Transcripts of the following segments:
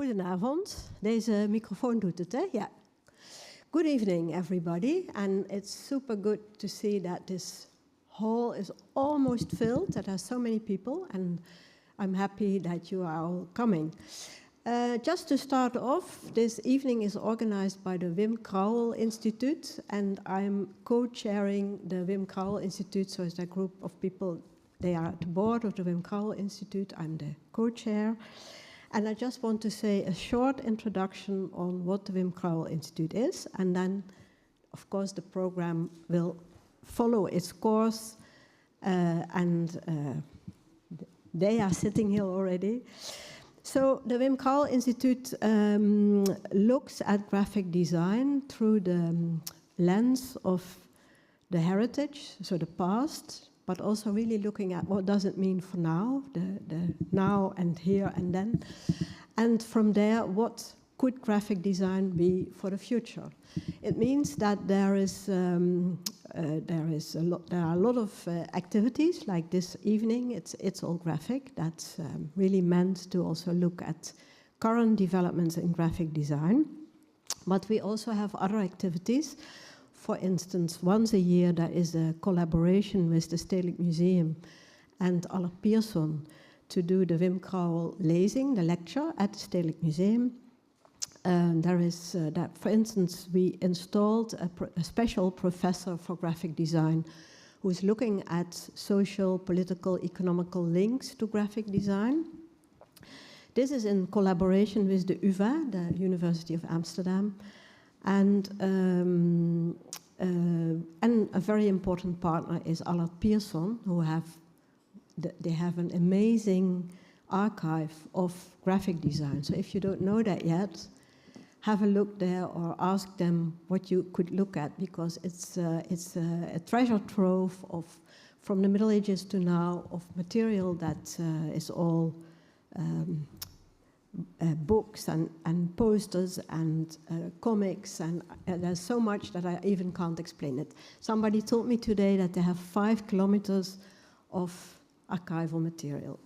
Goedenavond. Deze microfoon doet het, hè? Ja. Good evening, everybody. And it's super good to see that this hall is almost filled, that there are so many people, and I'm happy that you are all coming. Just to start off, this evening is organized by the Wim Krauwel Institute, and I'm co-chairing the Wim Krauwel Institute, so it's a group of people. They are at the board of the Wim Krauwel Institute. I'm the co-chair. And I just want to say a short introduction on what the Wim Krauwel Institute is, and then, of course, the program will follow its course, and they are sitting here already. So the Wim Krauwel Institute looks at graphic design through the lens of the heritage, so the past, but also really looking at what does it mean for now, the now and here and then. And from there, what could graphic design be for the future? It means that there are a lot of activities like this evening. It's all graphic. That's really meant to also look at current developments in graphic design. But we also have other activities. For instance, once a year there is a collaboration with the Stedelijk Museum and Allard Pierson to do the Wim Krauwel lezing, the lecture at the Stedelijk Museum. There is that, for instance, we installed a special professor for graphic design who is looking at social, political, economical links to graphic design. This is in collaboration with the UvA, the University of Amsterdam, and a very important partner is Allard Pierson, who they have an amazing archive of graphic design. So if you don't know that yet, have a look there or ask them what you could look at, because it's a treasure trove of, from the Middle Ages to now, of material that is all books and posters and comics, and there's so much that I even can't explain it. Somebody told me today that they have 5 kilometers of archival material.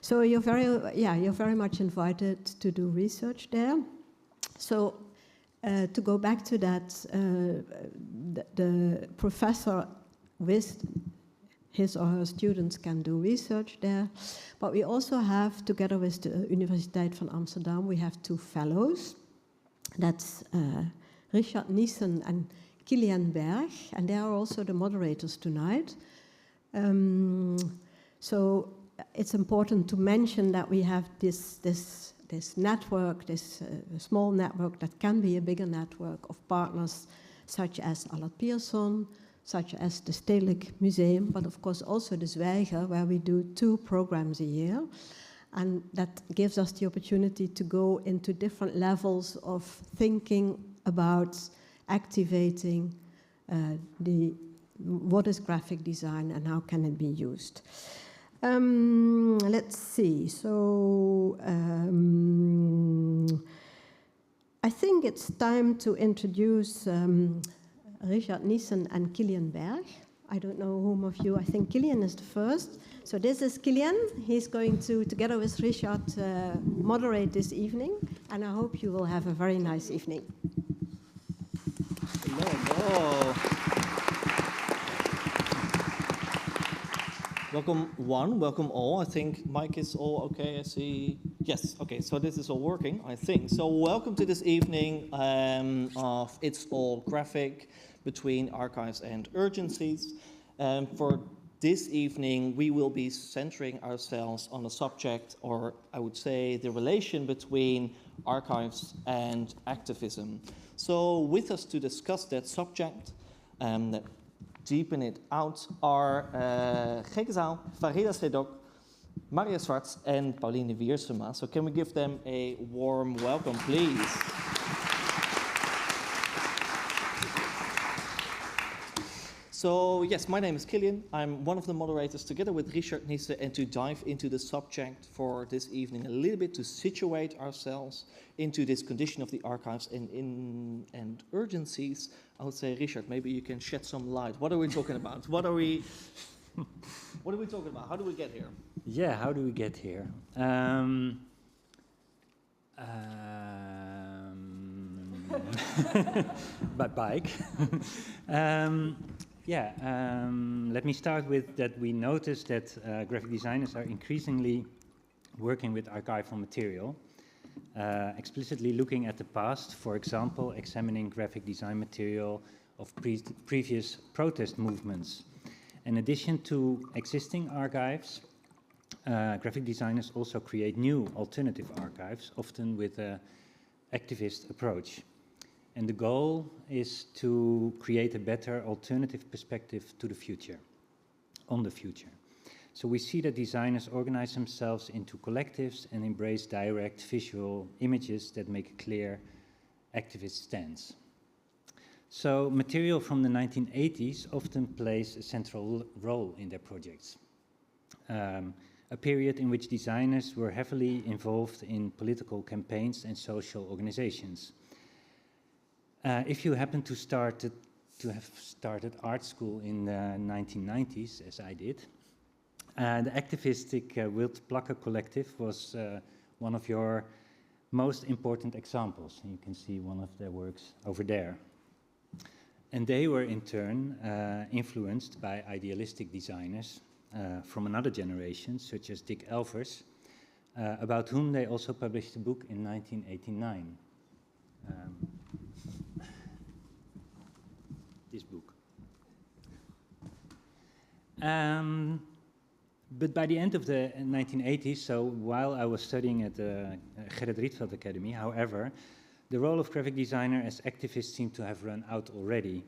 So you're very much invited to do research there. So to go back to that, the professor with his or her students can do research there. But we also have, together with the Universiteit van Amsterdam, we have 2 fellows. That's Richard Niesen and Kilian Berg, and they are also the moderators tonight. So it's important to mention that we have this network, this small network that can be a bigger network of partners such as Allard Pierson, such as the Stedelijk Museum, but of course also the Zwijger, where we do 2 programs a year. And that gives us the opportunity to go into different levels of thinking about activating what is graphic design and how can it be used. Let's see, so I think it's time to introduce Richard Niesen and Kilian Berg. I don't know whom of you, I think Kilian is the first. So this is Kilian. He's going to, together with Richard, moderate this evening, and I hope you will have a very nice evening. Hello. Welcome one, welcome all. I think mic is all okay, I see. Yes, okay, so this is all working, I think. So welcome to this evening of It's All Graphic, Between Archives and Urgencies. For this evening, we will be centering ourselves on a subject, or I would say the relation between archives and activism. So with us to discuss that subject, deepen it out, are Geke Zaal, Farida Sedok, Maria Swartz, and Pauline Wiersema. So can we give them a warm welcome, please? So yes, my name is Kilian. I'm one of the moderators together with Richard Niesen, and to dive into the subject for this evening a little bit, to situate ourselves into this condition of the archives and urgencies. I would say, Richard, maybe you can shed some light. What are we talking about? What are we talking about? How do we get here? Yeah, how do we get here? By bike. Let me start with that we noticed that graphic designers are increasingly working with archival material, explicitly looking at the past, for example, examining graphic design material of previous protest movements. In addition to existing archives, graphic designers also create new alternative archives, often with an activist approach. And the goal is to create a better alternative perspective to the future, on the future. So we see that designers organize themselves into collectives and embrace direct visual images that make a clear activist stance. So material from the 1980s often plays a central role in their projects. A period in which designers were heavily involved in political campaigns and social organizations. If you happen to have started art school in the 1990s, as I did, the activistic Wild Plakker Collective was one of your most important examples. And you can see one of their works over there. And they were in turn influenced by idealistic designers from another generation, such as Dick Elvers, about whom they also published a book in 1989. This book. But by the end of the 1980s, so while I was studying at the Gerrit Rietveld Academy, however, the role of graphic designer as activists seemed to have run out already.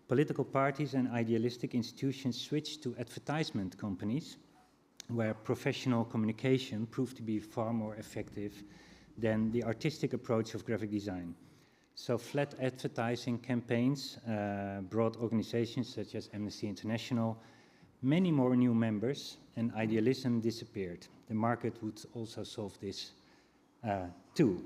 Political parties and idealistic institutions switched to advertisement companies, where professional communication proved to be far more effective than the artistic approach of graphic design. So flat advertising campaigns brought organizations such as Amnesty International many more new members, and idealism disappeared. The market would also solve this too.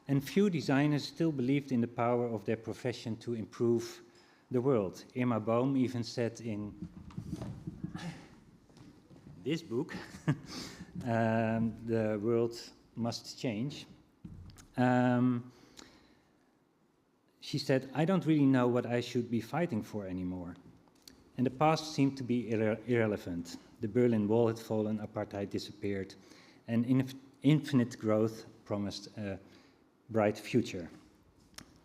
And few designers still believed in the power of their profession to improve the world. Irma Bohm even said in this book, the world must change. She said, I don't really know what I should be fighting for anymore. And the past seemed to be irrelevant. The Berlin Wall had fallen, apartheid disappeared, and infinite growth promised a bright future.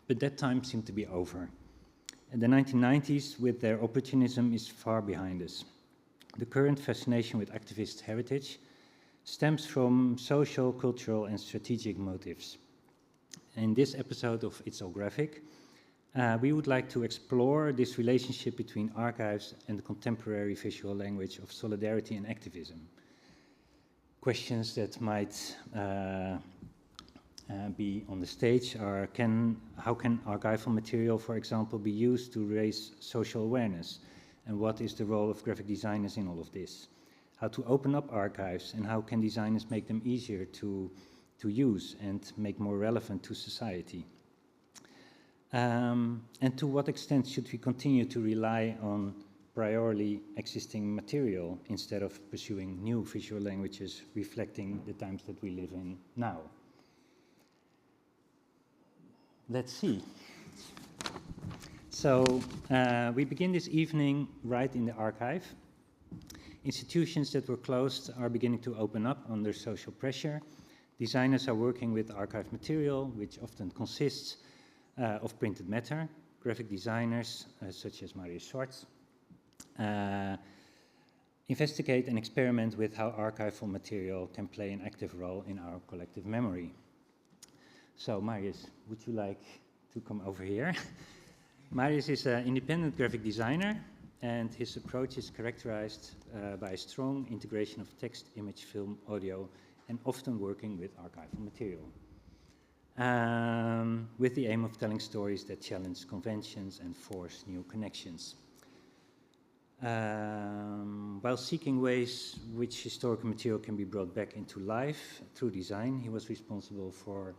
But that time seemed to be over. And the 1990s, with their opportunism, is far behind us. The current fascination with activist heritage stems from social, cultural, and strategic motives. In this episode of It's All Graphic, we would like to explore this relationship between archives and the contemporary visual language of solidarity and activism. Questions that might be on the stage are, how can archival material, for example, be used to raise social awareness? And what is the role of graphic designers in all of this? How to open up archives, and how can designers make them easier to use and make more relevant to society? And to what extent should we continue to rely on priorly existing material instead of pursuing new visual languages reflecting the times that we live in now? Let's see. So we begin this evening right in the archive. Institutions that were closed are beginning to open up under social pressure. Designers are working with archive material, which often consists of printed matter. Graphic designers, such as Marius Schwartz, investigate and experiment with how archival material can play an active role in our collective memory. So, Marius, would you like to come over here? Marius is an independent graphic designer, and his approach is characterized by a strong integration of text, image, film, audio, and often working with archival material, with the aim of telling stories that challenge conventions and force new connections. While seeking ways which historical material can be brought back into life through design, he was responsible for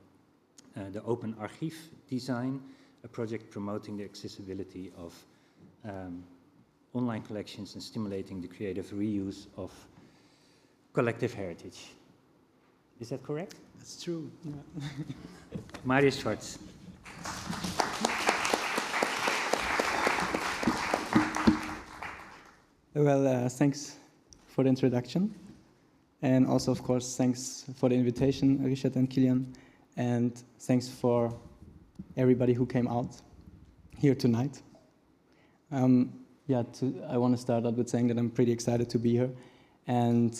the Open Archief design, a project promoting the accessibility of online collections and stimulating the creative reuse of collective heritage. Is that correct? That's true. Yeah. Marius Schwartz. Well, thanks for the introduction. And also, of course, thanks for the invitation, Richard and Kilian. And thanks for everybody who came out here tonight. I want to start out with saying that I'm pretty excited to be here. And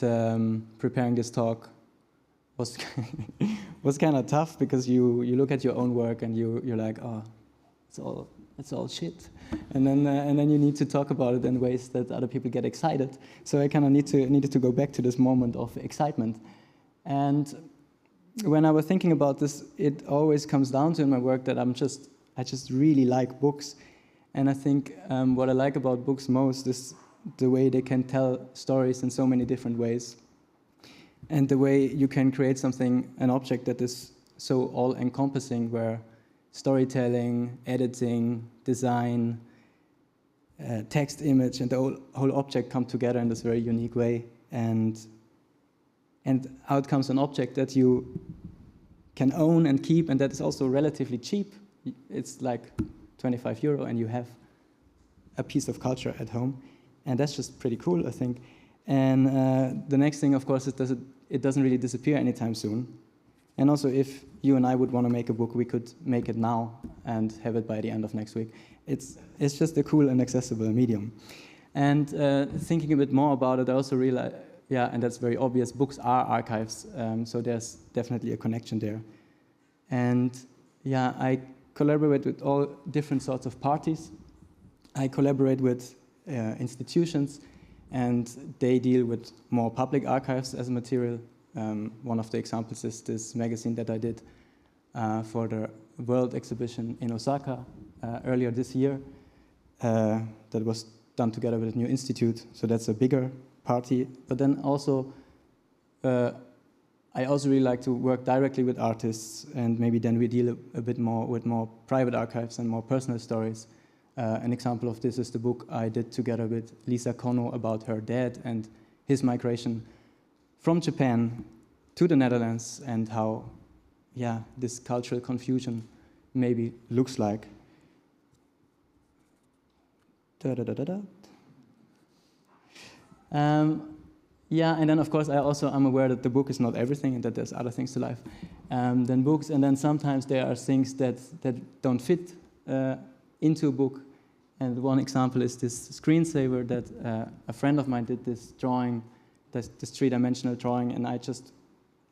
preparing this talk was was kind of tough because you look at your own work and you're like, oh, it's all shit, and then you need to talk about it in ways that other people get excited. So I kind of needed to go back to this moment of excitement. And when I was thinking about this, it always comes down to in my work that I just really like books, and I think what I like about books most is the way they can tell stories in so many different ways, and the way you can create something, an object that is so all-encompassing, where storytelling, editing, design, text, image, and the whole object come together in this very unique way, and out comes an object that you can own and keep, and that is also relatively cheap. It's like €25, and you have a piece of culture at home. And that's just pretty cool, I think. And the next thing, of course, is it doesn't really disappear anytime soon. And also, if you and I would want to make a book, we could make it now and have it by the end of next week. It's just a cool and accessible medium. And thinking a bit more about it, I also realized, and that's very obvious, books are archives, so there's definitely a connection there. And I collaborate with all different sorts of parties. I collaborate with institutions, and they deal with more public archives as a material. One of the examples is this magazine that I did for the World Exhibition in Osaka earlier this year. That was done together with a new institute, so that's a bigger party. But then also, I also really like to work directly with artists, and maybe then we deal a bit more with more private archives and more personal stories. An example of this is the book I did together with Lisa Kono about her dad and his migration from Japan to the Netherlands, and how, this cultural confusion maybe looks like. And then of course I'm aware that the book is not everything and that there's other things to life than books, and then sometimes there are things that don't fit into a book. And one example is this screensaver that a friend of mine did, this drawing, this three-dimensional drawing, and I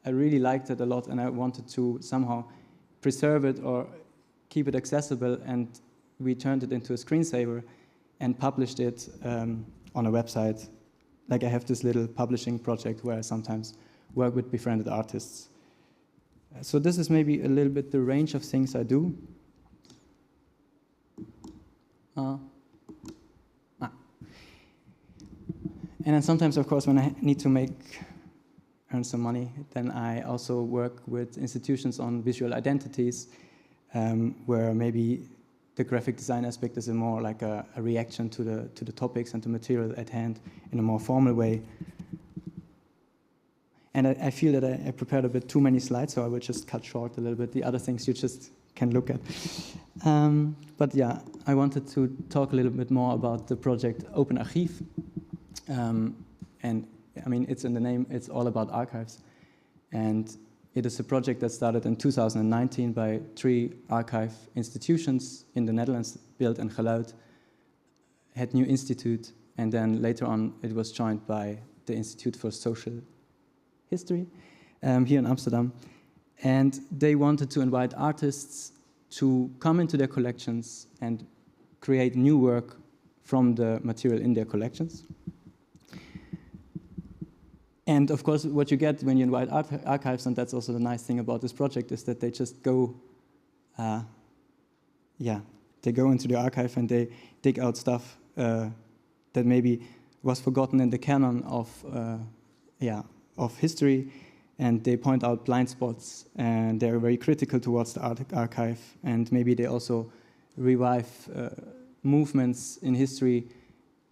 really liked it a lot, and I wanted to somehow preserve it or keep it accessible, and we turned it into a screensaver and published it on a website. Like, I have this little publishing project where I sometimes work with befriended artists. So this is maybe a little bit the range of things I do. And then sometimes, of course, when I need to earn some money, then I also work with institutions on visual identities, where maybe the graphic design aspect is more like a reaction to the topics and the material at hand in a more formal way. And I feel that I prepared a bit too many slides, so I will just cut short a little bit. The other things you just can look at. But I wanted to talk a little bit more about the project Open Archief. And I mean, it's in the name, it's all about archives. And it is a project that started in 2019 by 3 archive institutions in the Netherlands, Beeld and Geluid, Het Nieuw Institute, and then later on it was joined by the Institute for Social History here in Amsterdam. And they wanted to invite artists to come into their collections and create new work from the material in their collections. And of course, what you get when you invite archives, and that's also the nice thing about this project, is that they just go, they go into the archive and they dig out stuff that maybe was forgotten in the canon of history, and they point out blind spots, and they're very critical towards the archive, and maybe they also revive movements in history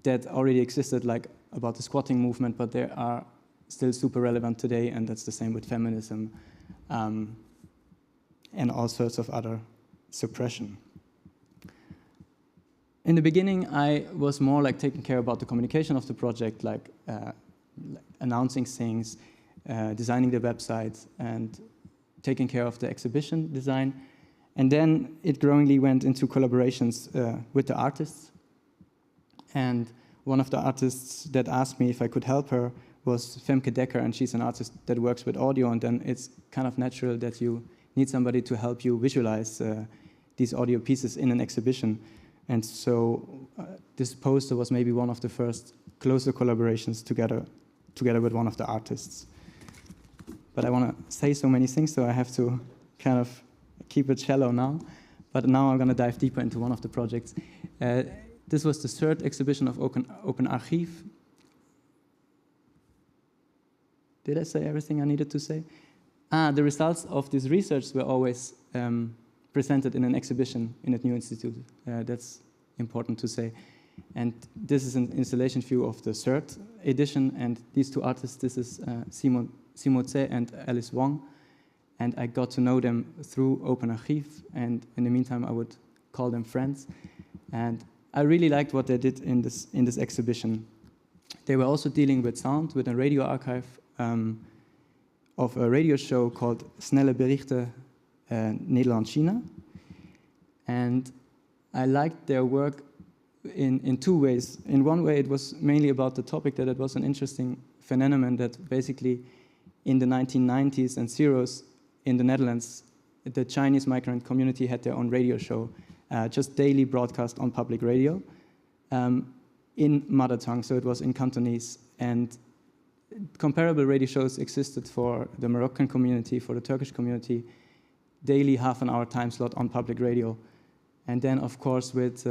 that already existed, like about the squatting movement, but there are still super relevant today, and that's the same with feminism and all sorts of other suppression. In the beginning, I was more like taking care about the communication of the project, like announcing things, designing the website, and taking care of the exhibition design. And then it growingly went into collaborations with the artists. And one of the artists that asked me if I could help her was Femke Dekker, and she's an artist that works with audio, and then it's kind of natural that you need somebody to help you visualize these audio pieces in an exhibition. And so this poster was maybe one of the first closer collaborations together with one of the artists. But I want to say so many things, so I have to kind of keep it shallow now. But now I'm going to dive deeper into one of the projects. This was the third exhibition of Open Archive. Did I say everything I needed to say? The results of this research were always presented in an exhibition in a new institute. That's important to say. And this is an installation view of the third edition, and these two artists, this is Simon Tse and Alice Wong, and I got to know them through Open Archive, and in the meantime I would call them friends. And I really liked what they did in this exhibition. They were also dealing with sound, with a radio archive of a radio show called Snelle Berichten Nederland-China. And I liked their work in two ways. In one way, it was mainly about the topic that it was an interesting phenomenon that basically in the 1990s and zeros in the Netherlands, the Chinese migrant community had their own radio show, just daily broadcast on public radio in mother tongue, so it was in Cantonese. And comparable radio shows existed for the Moroccan community, for the Turkish community, daily half-an-hour time slot on public radio. And then, of course, with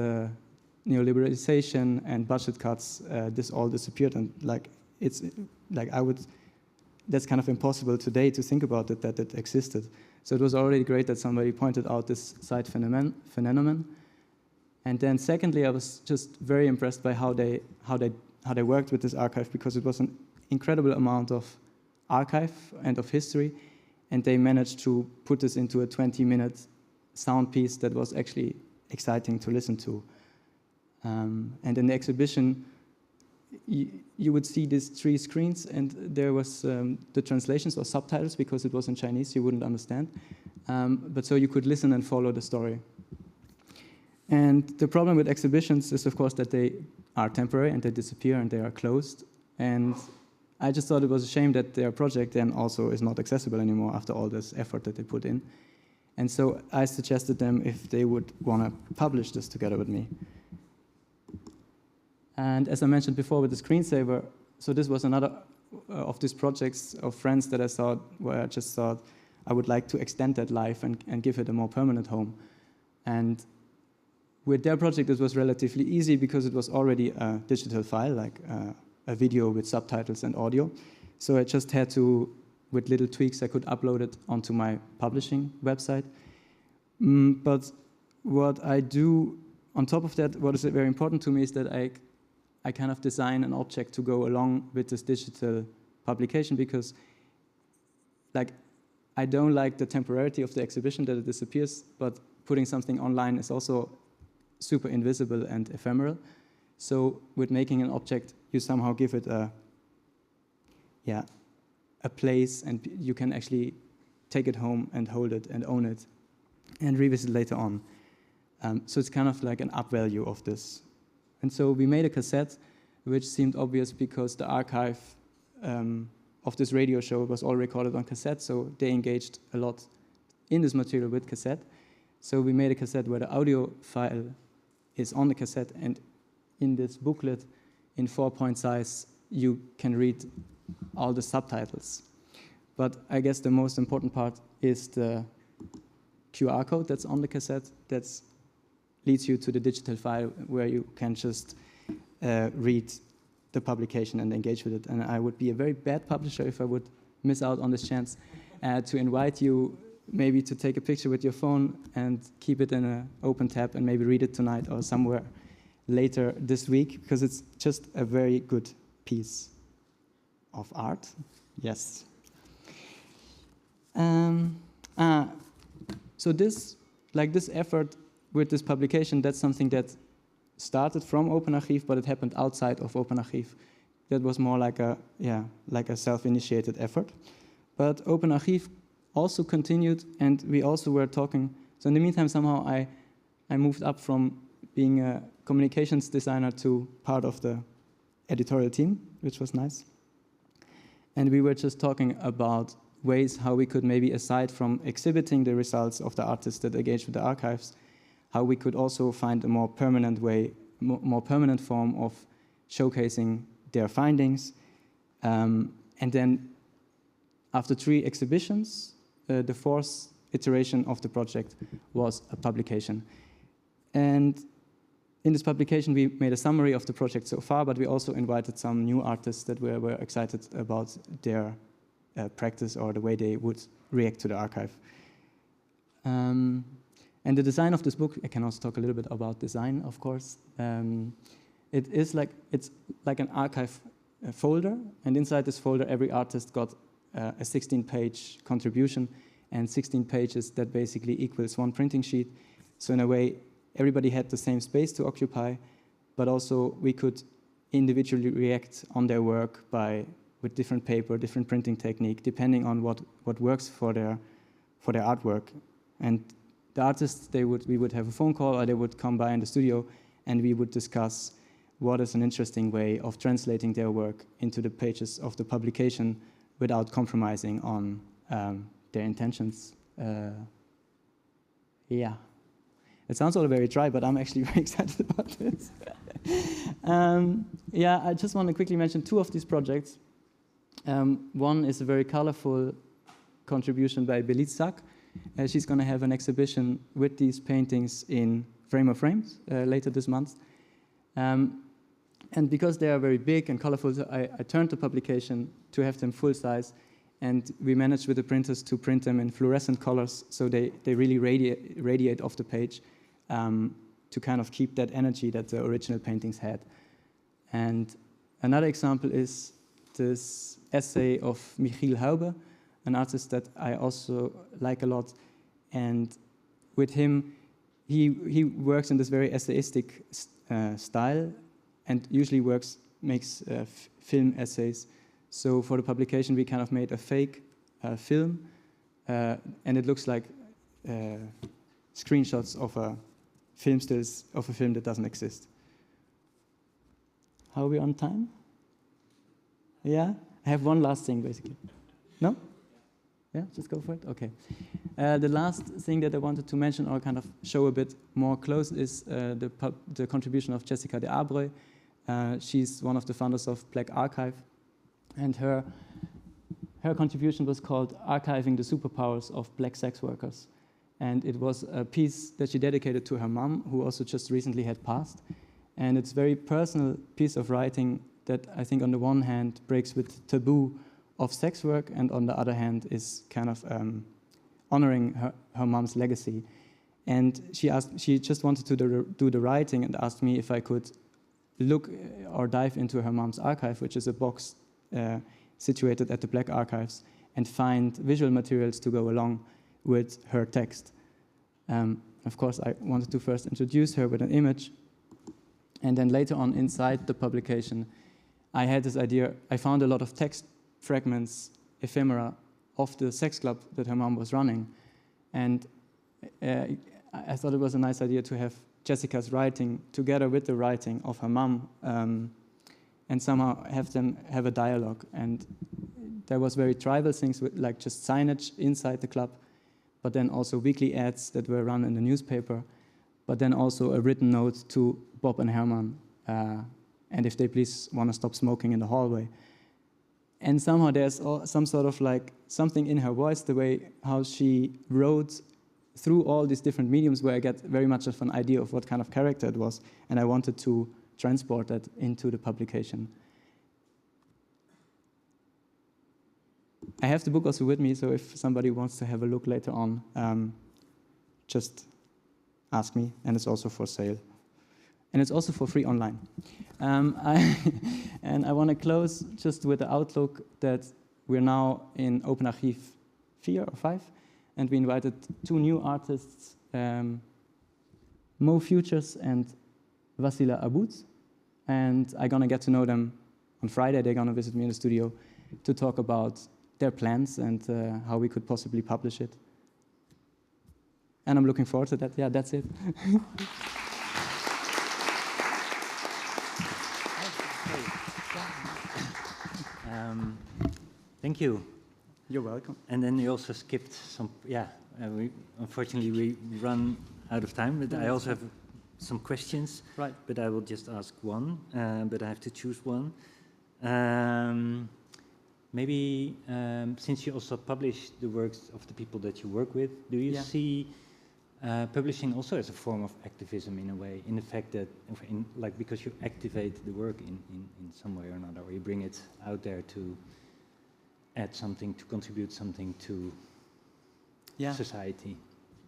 neoliberalization and budget cuts, this all disappeared. And that's kind of impossible today to think about it, that it existed. So it was already great that somebody pointed out this side phenomenon. And then, secondly, I was just very impressed by how they worked with this archive, because it was an incredible amount of archive and of history, and they managed to put this into a 20-minute sound piece that was actually exciting to listen to. And in the exhibition, you would see these 3 screens, and there was the translations or subtitles, because it was in Chinese, you wouldn't understand. But so you could listen and follow the story. And the problem with exhibitions is, of course, that they are temporary and they disappear and they are closed. And I just thought it was a shame that their project then also is not accessible anymore after all this effort that they put in. And so I suggested them if they would want to publish this together with me. And as I mentioned before with the screensaver, so this was another of these projects of friends that I saw, where I just thought I would like to extend that life and give it a more permanent home. And with their project, it was relatively easy because it was already a digital file, like a video with subtitles and audio. So I just had to, with little tweaks, I could upload it onto my publishing website. But what I do on top of that, what is very important to me, is that I kind of design an object to go along with this digital publication, because I don't like the temporarity of the exhibition, that it disappears, but putting something online is also super invisible and ephemeral. So with making an object, you somehow give it a place, and you can actually take it home and hold it and own it and revisit later on. So it's kind of like an up value of this. And so we made a cassette, which seemed obvious because the archive of this radio show was all recorded on cassette, so they engaged a lot in this material with cassette. So we made a cassette where the audio file is on the cassette, and in this booklet, in 4-point size, you can read all the subtitles. But I guess the most important part is the QR code that's on the cassette that leads you to the digital file where you can just read the publication and engage with it. And I would be a very bad publisher if I would miss out on this chance to invite you maybe to take a picture with your phone and keep it in an open tab and maybe read it tonight or somewhere later this week, because it's just a very good piece. of art. Yes. So this effort with this publication, that's something that started from Open Archive, but it happened outside of Open Archive. That was more like a self-initiated effort. But Open Archive also continued, and we also were talking. So in the meantime, somehow I moved up from being a communications designer to part of the editorial team, which was nice. And we were just talking about ways how we could maybe, aside from exhibiting the results of the artists that engaged with the archives, how we could also find a more permanent way, more permanent form of showcasing their findings. And then after 3 exhibitions, the 4th iteration of the project was a publication. And in this publication, we made a summary of the project so far, but we also invited some new artists that were excited about their practice or the way they would react to the archive. And the design of this book, I can also talk a little bit about design, of course. It's like an archive folder, and inside this folder, every artist got a 16-page contribution, and 16 pages that basically equals 1 printing sheet. So in a way, everybody had the same space to occupy, but also we could individually react on their work with different paper, different printing technique, depending on what works for their artwork. And the artists, we would have a phone call, or they would come by in the studio, and we would discuss what is an interesting way of translating their work into the pages of the publication without compromising on their intentions. Yeah. It sounds all very dry, but I'm actually very excited about this. I just want to quickly mention 2 of these projects. One is a very colorful contribution by Belit Sak. She's going to have an exhibition with these paintings in Frame of Frames later this month. And because they are very big and colorful, I turned the publication to have them full size, and we managed with the printers to print them in fluorescent colors, so they really radiate off the page to kind of keep that energy that the original paintings had. And another example is this essay of Michiel Haube, an artist that I also like a lot. And with him, he works in this very essayistic style, and usually makes film essays. So for the publication, we kind of made a fake film, and it looks like screenshots of film stills of a film that doesn't exist. How are we on time? Yeah? I have one last thing, basically. No? Yeah, just go for it? Okay. The last thing that I wanted to mention or kind of show a bit more close is the contribution of Jessica de Abreu. She's one of the founders of Black Archive, and her contribution was called Archiving the Superpowers of Black Sex Workers. And it was a piece that she dedicated to her mom, who also just recently had passed. And it's a very personal piece of writing that I think on the one hand breaks with taboo of sex work, and on the other hand is kind of honoring her mom's legacy. And she just wanted to do the writing and asked me if I could look or dive into her mom's archive, which is a box situated at the Black Archives, and find visual materials to go along with her text. Of course, I wanted to first introduce her with an image, and then later on inside the publication, I had this idea. I found a lot of text fragments, ephemera, of the sex club that her mom was running. And I thought it was a nice idea to have Jessica's writing together with the writing of her mom, and somehow have them have a dialogue. And there was very tribal things, with, like just signage inside the club, but then also weekly ads that were run in the newspaper, but then also a written note to Bob and Herman, and if they please want to stop smoking in the hallway. And somehow there's some sort of like something in her voice, the way how she wrote through all these different mediums, where I get very much of an idea of what kind of character it was, and I wanted to transport that into the publication. I have the book also with me, so if somebody wants to have a look later on, just ask me, and it's also for sale. And it's also for free online. And I want to close just with the outlook that we're now in Open Archive 4 or 5, and we invited 2 new artists, Mo Futures and Vasila Aboud, and I'm gonna get to know them on Friday. They're gonna visit me in the studio to talk about their plans and how we could possibly publish it. And I'm looking forward to that. Yeah, that's it. Thank you. You're welcome. And then you also skipped some, unfortunately we run out of time, but I also have some questions. Right. But I will just ask one, but I have to choose one. Maybe since you also publish the works of the people that you work with, do you see publishing also as a form of activism in a way, in the fact that, because you activate the work in some way or another, or you bring it out there to add something, to contribute something to society?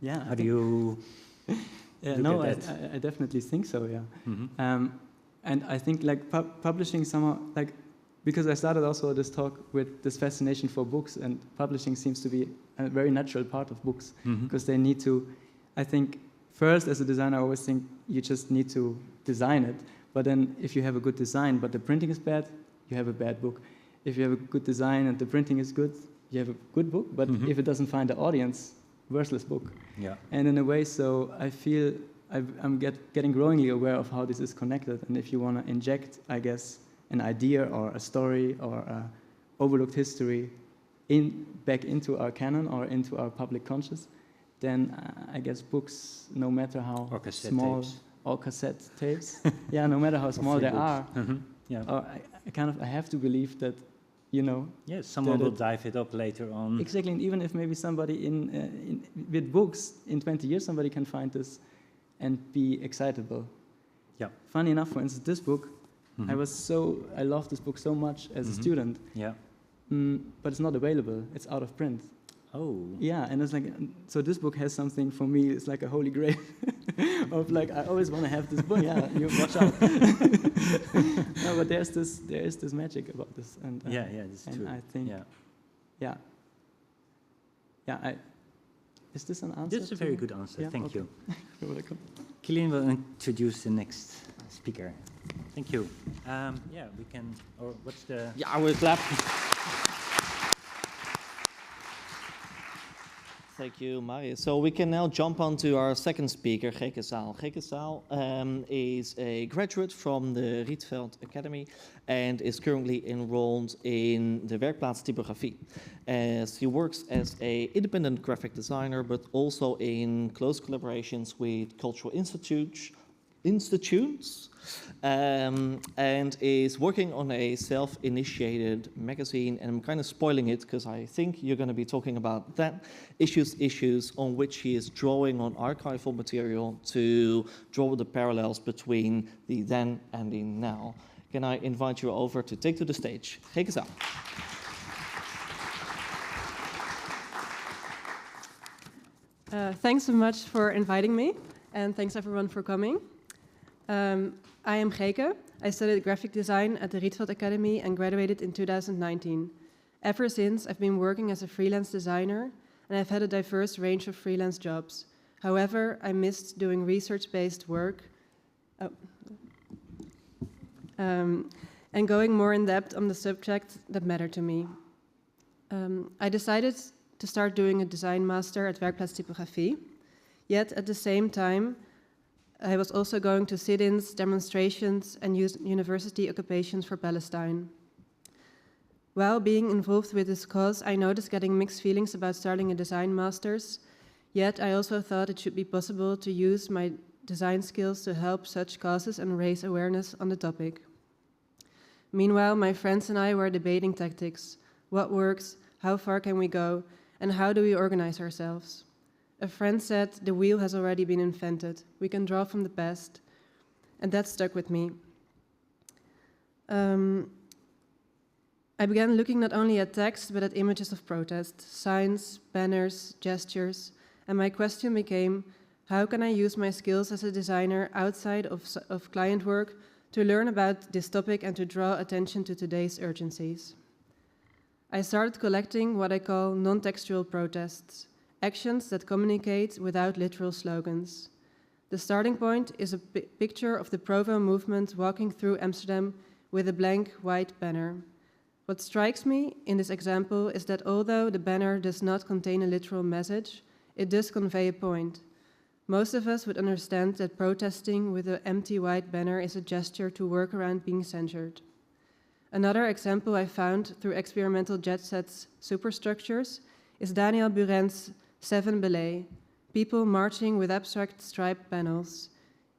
Yeah. How do you no, I definitely think so, yeah. Mm-hmm. And I think like publishing somehow, like, because I started also this talk with this fascination for books, and publishing seems to be a very natural part of books, because they need to, I think, first as a designer I always think you just need to design it, but then if you have a good design but the printing is bad, you have a bad book. If you have a good design and the printing is good, you have a good book, but if it doesn't find the audience, worthless book. Yeah. And in a way, so I feel I'm getting growingly aware of how this is connected, and if you want to inject, I guess, an idea or a story or a overlooked history back into our canon or into our public conscious, then I guess books, no matter how small, or cassette tapes, no matter how small they are, I have to believe that, yes, someone will dive it up later on. Exactly, and even if maybe somebody with books in 20 years, somebody can find this and be excitable. Yeah. Funny enough, for instance, this book, I loved this book so much as a student. Yeah. But it's not available. It's out of print. Oh. Yeah, and it's like, so this book has something for me. It's like a holy grail of like, I always want to have this book. Yeah, you watch out. No, but there is this magic about this, and that's true. I think, is this an answer? That's a very good answer. Thank you. You're welcome. Kilian will introduce the next speaker. Thank you. We can. Or what's the? Yeah, I will clap. Thank you, Marius. So we can now jump on to our second speaker, Geke Zaal. Geke Zaal is a graduate from the Rietveld Academy and is currently enrolled in the Werkplaats Typografie. She works as an independent graphic designer, but also in close collaborations with cultural institutes, and is working on a self-initiated magazine, and I'm kind of spoiling it because I think you're going to be talking about that, issues on which he is drawing on archival material to draw the parallels between the then and the now. Can I invite you over to take to the stage? Geke Zaal. Thanks so much for inviting me, and thanks everyone for coming. I am Geke. I studied graphic design at the Rietveld Academy and graduated in 2019. Ever since, I've been working as a freelance designer, and I've had a diverse range of freelance jobs. However, I missed doing research-based work and going more in depth on the subject that mattered to me. I decided to start doing a design master at Werkplaats Typografie, yet at the same time, I was also going to sit-ins, demonstrations, and university occupations for Palestine. While being involved with this cause, I noticed getting mixed feelings about starting a design master's, yet I also thought it should be possible to use my design skills to help such causes and raise awareness on the topic. Meanwhile, my friends and I were debating tactics. What works, how far can we go, and how do we organize ourselves? A friend said, the wheel has already been invented. We can draw from the past. And that stuck with me. I began looking not only at text, but at images of protest, signs, banners, gestures. And my question became, How can I use my skills as a designer outside of client work to learn about this topic and to draw attention to today's urgencies? I started collecting what I call non-textual protests, actions that communicate without literal slogans. The starting point is a picture of the Provo movement walking through Amsterdam with a blank white banner. What strikes me in this example is that although the banner does not contain a literal message, it does convey a point. Most of us would understand that protesting with an empty white banner is a gesture to work around being censored. Another example I found through experimental jet set's superstructures is Daniel Buren's 7 Belay, people marching with abstract striped panels.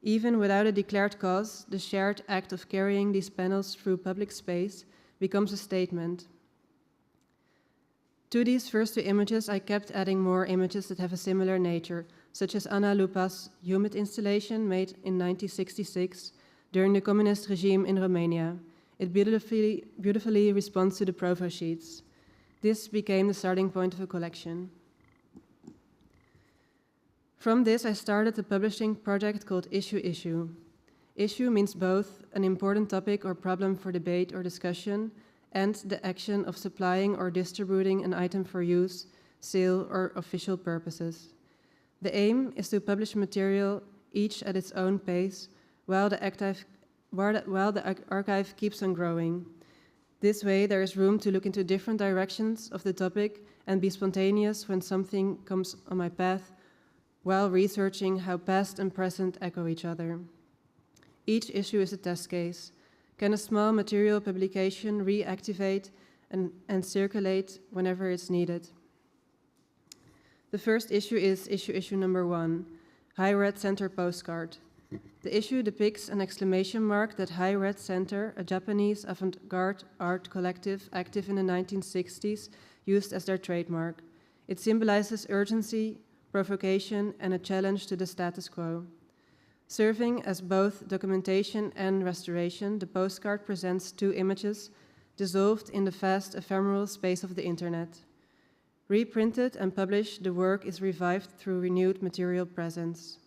Even without a declared cause, the shared act of carrying these panels through public space becomes a statement. To these first two images, I kept adding more images that have a similar nature, such as Ana Lupa's humid installation made in 1966 during the communist regime in Romania. It beautifully responds to the Provo sheets. This became the starting point of a collection. From this, I started a publishing project called Issue Issue. Issue means both an important topic or problem for debate or discussion and the action of supplying or distributing an item for use, sale, or official purposes. The aim is to publish material, each at its own pace, while the archive keeps on growing. This way, there is room to look into different directions of the topic and be spontaneous when something comes on my path, while researching how past and present echo each other. Each issue is a test case. Can a small material publication reactivate and circulate whenever it's needed? The first issue is issue number 1, High Red Center postcard. The issue depicts an exclamation mark that High Red Center, a Japanese avant-garde art collective active in the 1960s, used as their trademark. It symbolizes urgency, provocation, and a challenge to the status quo. Serving as both documentation and restoration, the postcard presents 2 images dissolved in the vast ephemeral space of the internet. Reprinted and published, the work is revived through renewed material presence.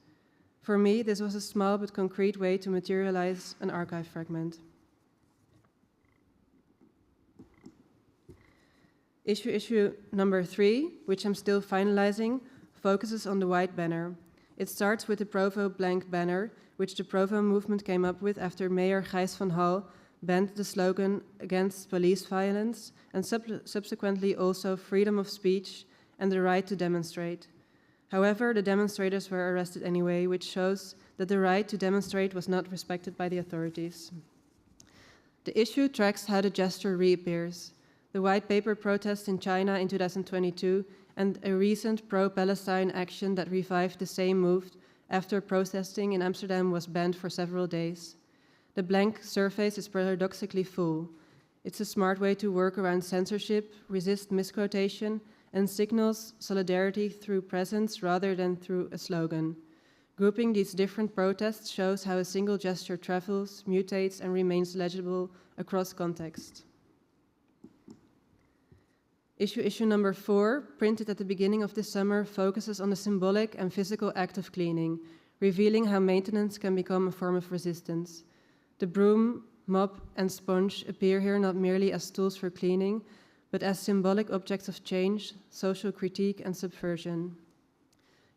For me, this was a small but concrete way to materialize an archive fragment. Issue number 3, which I'm still finalizing, focuses on the white banner. It starts with the Provo blank banner, which the Provo movement came up with after Mayor Gijs van Hal banned the slogan against police violence and subsequently also freedom of speech and the right to demonstrate. However, the demonstrators were arrested anyway, which shows that the right to demonstrate was not respected by the authorities. The issue tracks how the gesture reappears. The white paper protest in China in 2022 and a recent pro-Palestine action that revived the same move after protesting in Amsterdam was banned for several days. The blank surface is paradoxically full. It's a smart way to work around censorship, resist misquotation, and signals solidarity through presence rather than through a slogan. Grouping these different protests shows how a single gesture travels, mutates, and remains legible across context. Issue number 4, printed at the beginning of this summer, focuses on the symbolic and physical act of cleaning, revealing how maintenance can become a form of resistance. The broom, mop, and sponge appear here not merely as tools for cleaning, but as symbolic objects of change, social critique, and subversion.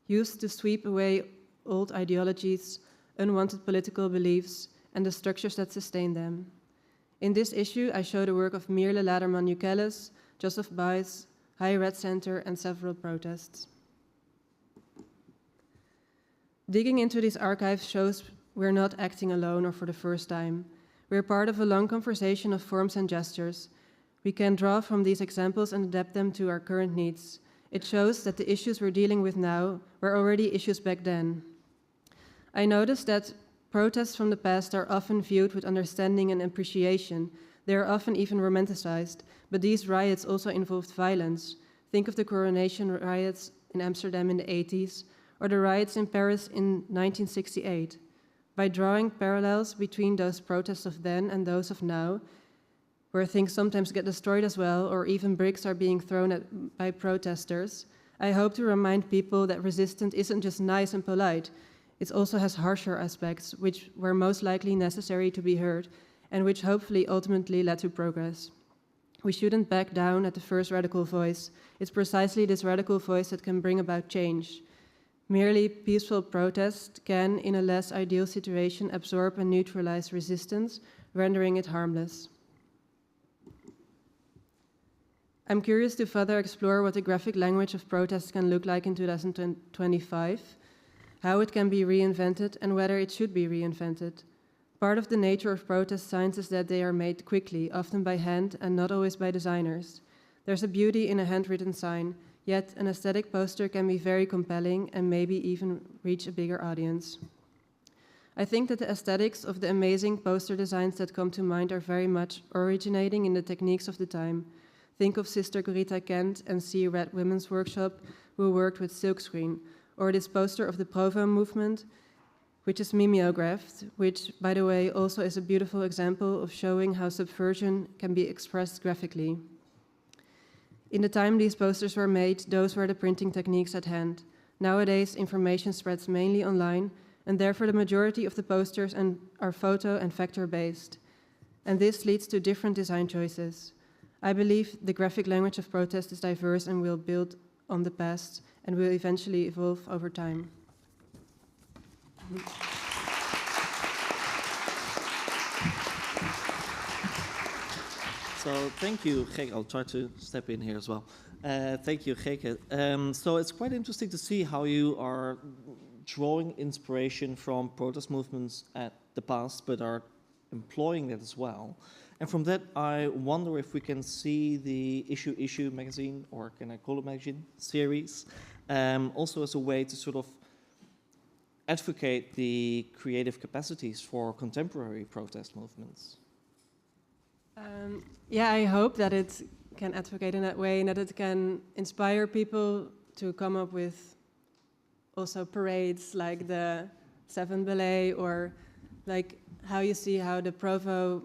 Used to sweep away old ideologies, unwanted political beliefs, and the structures that sustain them. In this issue, I show the work of Mirle Laderman-Jukelis, Joseph Beuys, High Red Center, and several protests. Digging into these archives shows we're not acting alone or for the first time. We're part of a long conversation of forms and gestures. We can draw from these examples and adapt them to our current needs. It shows that the issues we're dealing with now were already issues back then. I noticed that protests from the past are often viewed with understanding and appreciation. They are often even romanticized, but these riots also involved violence. Think of the coronation riots in Amsterdam in the 80s, or the riots in Paris in 1968. By drawing parallels between those protests of then and those of now, where things sometimes get destroyed as well, or even bricks are being thrown at by protesters, I hope to remind people that resistance isn't just nice and polite. It also has harsher aspects, which were most likely necessary to be heard, and which hopefully ultimately led to progress. We shouldn't back down at the first radical voice. It's precisely this radical voice that can bring about change. Merely peaceful protest can, in a less ideal situation, absorb and neutralize resistance, rendering it harmless. I'm curious to further explore what the graphic language of protest can look like in 2025, how it can be reinvented, and whether it should be reinvented. Part of the nature of protest signs is that they are made quickly, often by hand and not always by designers. There's a beauty in a handwritten sign, yet an aesthetic poster can be very compelling and maybe even reach a bigger audience. I think that the aesthetics of the amazing poster designs that come to mind are very much originating in the techniques of the time. Think of Sister Corita Kent and See Red Women's Workshop, who worked with silkscreen, or this poster of the Provo movement, which is mimeographed, which, by the way, also is a beautiful example of showing how subversion can be expressed graphically. In the time these posters were made, those were the printing techniques at hand. Nowadays, information spreads mainly online, and therefore the majority of the posters are photo and vector-based. And this leads to different design choices. I believe the graphic language of protest is diverse and will build on the past and will eventually evolve over time. So thank you, Geke. I'll try to step in here as well. Thank you, Geke. So it's quite interesting to see how you are drawing inspiration from protest movements at the past, but are employing that as well. And from that, I wonder if we can see the Issue magazine, or can I call it magazine, series, also as a way to sort of advocate the creative capacities for contemporary protest movements. Yeah, I hope that it can advocate in that way and that it can inspire people to come up with also parades like the 7 Ballet, or like how you see how the Provo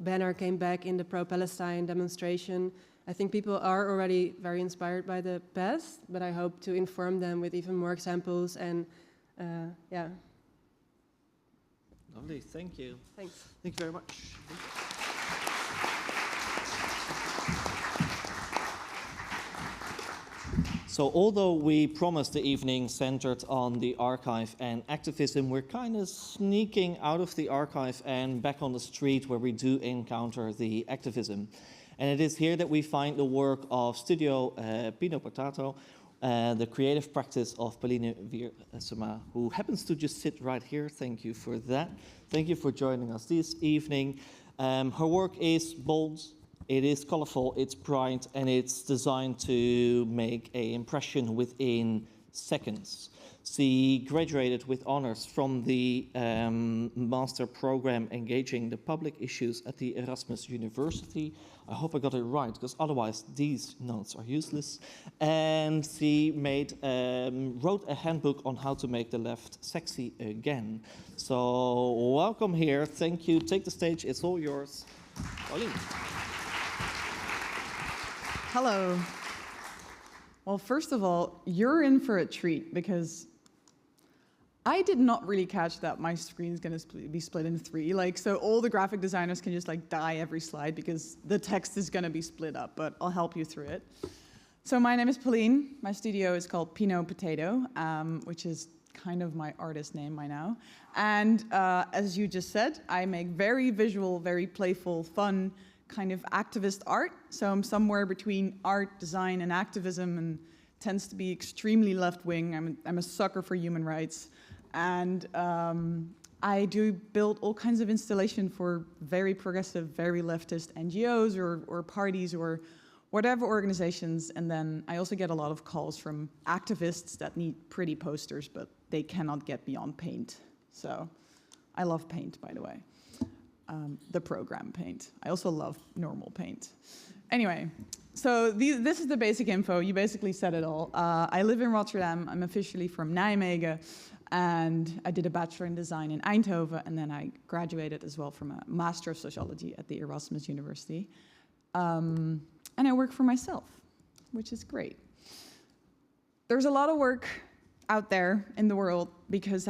banner came back in the pro-Palestine demonstration. I think people are already very inspired by the past, but I hope to inform them with even more examples and yeah. Lovely, thank you. Thanks. Thank you very much. So although we promised the evening centered on the archive and activism, we're kind of sneaking out of the archive and back on the street where we do encounter the activism. And it is here that we find the work of Studio Pino Portato, the creative practice of Pauline Wiersema, who happens to just sit right here. Thank you for that. Thank you for joining us this evening. Her work is bold, it is colorful, it's bright, and it's designed to make an impression within seconds. She graduated with honors from the master program engaging the public issues at the Erasmus University. I hope I got it right, because otherwise these notes are useless. And she wrote a handbook on how to make the left sexy again. So welcome here, thank you, take the stage, it's all yours. Pauline. Hello. Well, first of all, you're in for a treat, because I did not really catch that my screen is going to be split in 3. Like, so all the graphic designers can just like die every slide because the text is going to be split up, but I'll help you through it. So my name is Pauline. My studio is called Pino Potato, which is kind of my artist name by now. And as you just said, I make very visual, very playful, fun, kind of activist art. So I'm somewhere between art, design, and activism, and tends to be extremely left-wing. I'm a sucker for human rights. And I do build all kinds of installation for very progressive, very leftist NGOs or parties or whatever organizations. And then I also get a lot of calls from activists that need pretty posters, but they cannot get beyond Paint. So I love Paint, by the way. The program Paint. I also love normal Paint. Anyway, so this is the basic info. You basically said it all. I live in Rotterdam. I'm officially from Nijmegen. And I did a bachelor in design in Eindhoven. And then I graduated as well from a Master of Sociology at the Erasmus University. And I work for myself, which is great. there's a lot of work out there in the world because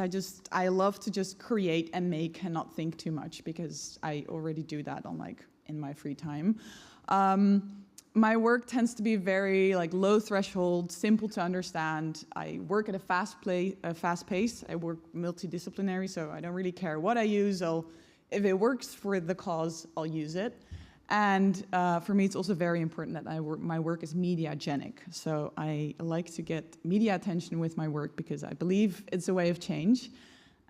I love to just create and make and not think too much because I already do that in my free time. My work tends to be very low threshold, simple to understand. I work at a fast pace. I work multidisciplinary, so I don't really care what I use. If it works for the cause, I'll use it. And for me, it's also very important that my work is mediagenic. So I like to get media attention with my work because I believe it's a way of change.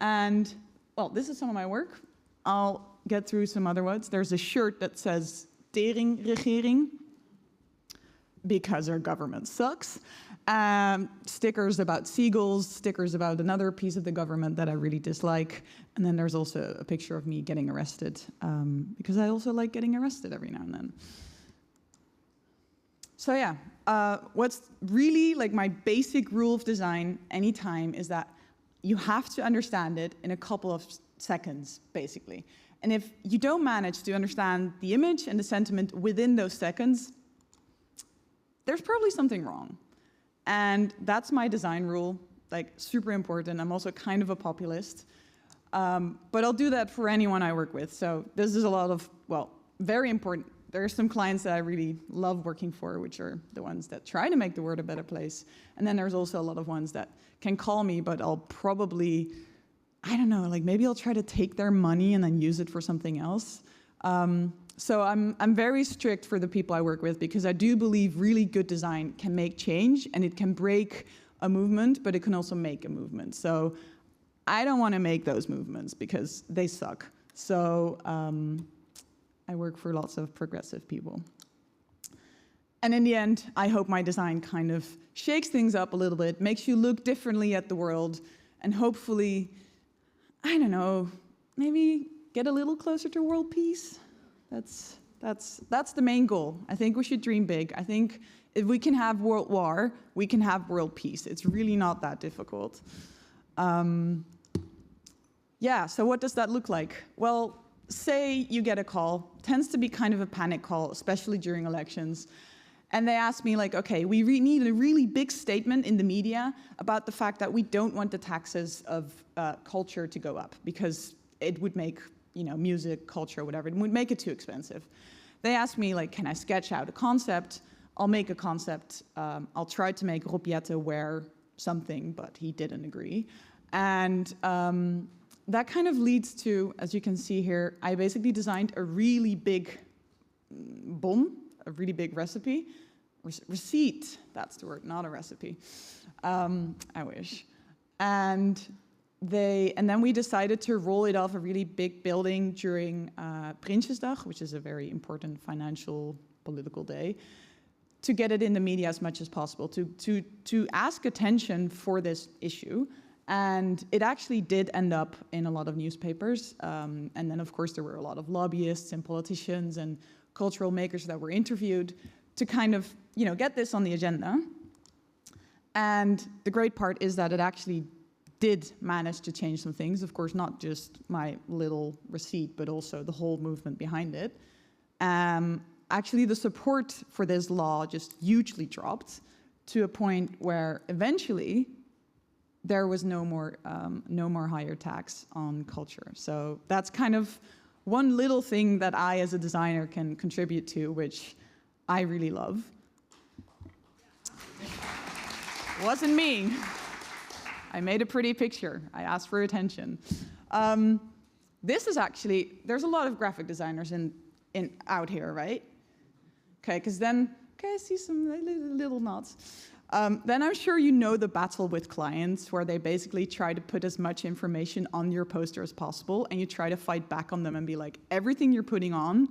And, well, this is some of my work. I'll get through some other words. There's a shirt that says Tering Regering, because our government sucks. Stickers about seagulls, stickers about another piece of the government that I really dislike. And then there's also a picture of me getting arrested, because I also like getting arrested every now and then. So yeah, what's really my basic rule of design anytime is that you have to understand it in a couple of seconds, basically. And if you don't manage to understand the image and the sentiment within those seconds, there's probably something wrong. And that's my design rule, super important. I'm also kind of a populist. But I'll do that for anyone I work with. So this is a lot of, very important. There are some clients that I really love working for, which are the ones that try to make the world a better place. And then there's also a lot of ones that can call me, but I'll probably, I don't know, maybe I'll try to take their money and then use it for something else. So I'm very strict for the people I work with because I do believe really good design can make change and it can break a movement, but it can also make a movement. So I don't want to make those movements because they suck. So I work for lots of progressive people. And in the end, I hope my design kind of shakes things up a little bit, makes you look differently at the world, and hopefully, I don't know, maybe get a little closer to world peace. That's the main goal. I think we should dream big. I think if we can have world war, we can have world peace. It's really not that difficult. Yeah, so what does that look like? Well, say you get a call, tends to be kind of a panic call, especially during elections. And they ask me okay, we need a really big statement in the media about the fact that we don't want the taxes of culture to go up because it would make music, culture, whatever, it would make it too expensive. They asked me, can I sketch out a concept? I'll make a concept. I'll try to make Ropiette wear something, but he didn't agree. And that kind of leads to, as you can see here, I basically designed a really big bon, a really big recipe. Receipt, that's the word, not a recipe. I wish. And then we decided to roll it off a really big building during Prinsjesdag, which is a very important financial, political day, to get it in the media as much as possible, to ask attention for this issue. And it actually did end up in a lot of newspapers. And then, of course, there were a lot of lobbyists and politicians and cultural makers that were interviewed to kind of, get this on the agenda. And the great part is that it actually did manage to change some things. Of course, not just my little receipt, but also the whole movement behind it. Actually, the support for this law just hugely dropped to a point where eventually there was no more higher tax on culture. So that's kind of one little thing that I, as a designer, can contribute to, which I really love. Wasn't me. I made a pretty picture. I asked for attention. This is actually, there's a lot of graphic designers out here, right? Okay, because then, I see some little nods. Then I'm sure you know the battle with clients where they basically try to put as much information on your poster as possible and you try to fight back on them and be like, everything you're putting on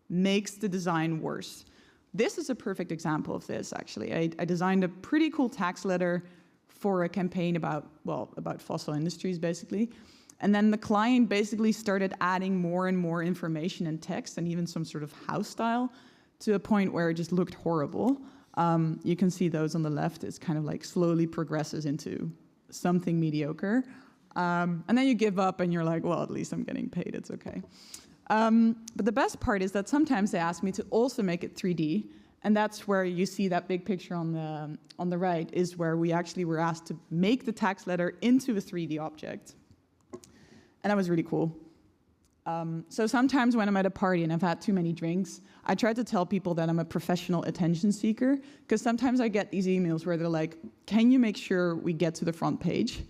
makes the design worse. This is a perfect example of this, actually. I designed a pretty cool tax letter for a campaign about fossil industries, basically. And then the client basically started adding more and more information and text and even some sort of house style to a point where it just looked horrible. You can see those on the left. It's kind of slowly progresses into something mediocre. And then you give up and you're like, well, at least I'm getting paid. It's okay. But the best part is that sometimes they ask me to also make it 3D. And that's where you see that big picture on the right, is where we actually were asked to make the tax letter into a 3D object. And that was really cool. So sometimes when I'm at a party and I've had too many drinks, I try to tell people that I'm a professional attention seeker, because sometimes I get these emails where they're like, can you make sure we get to the front page?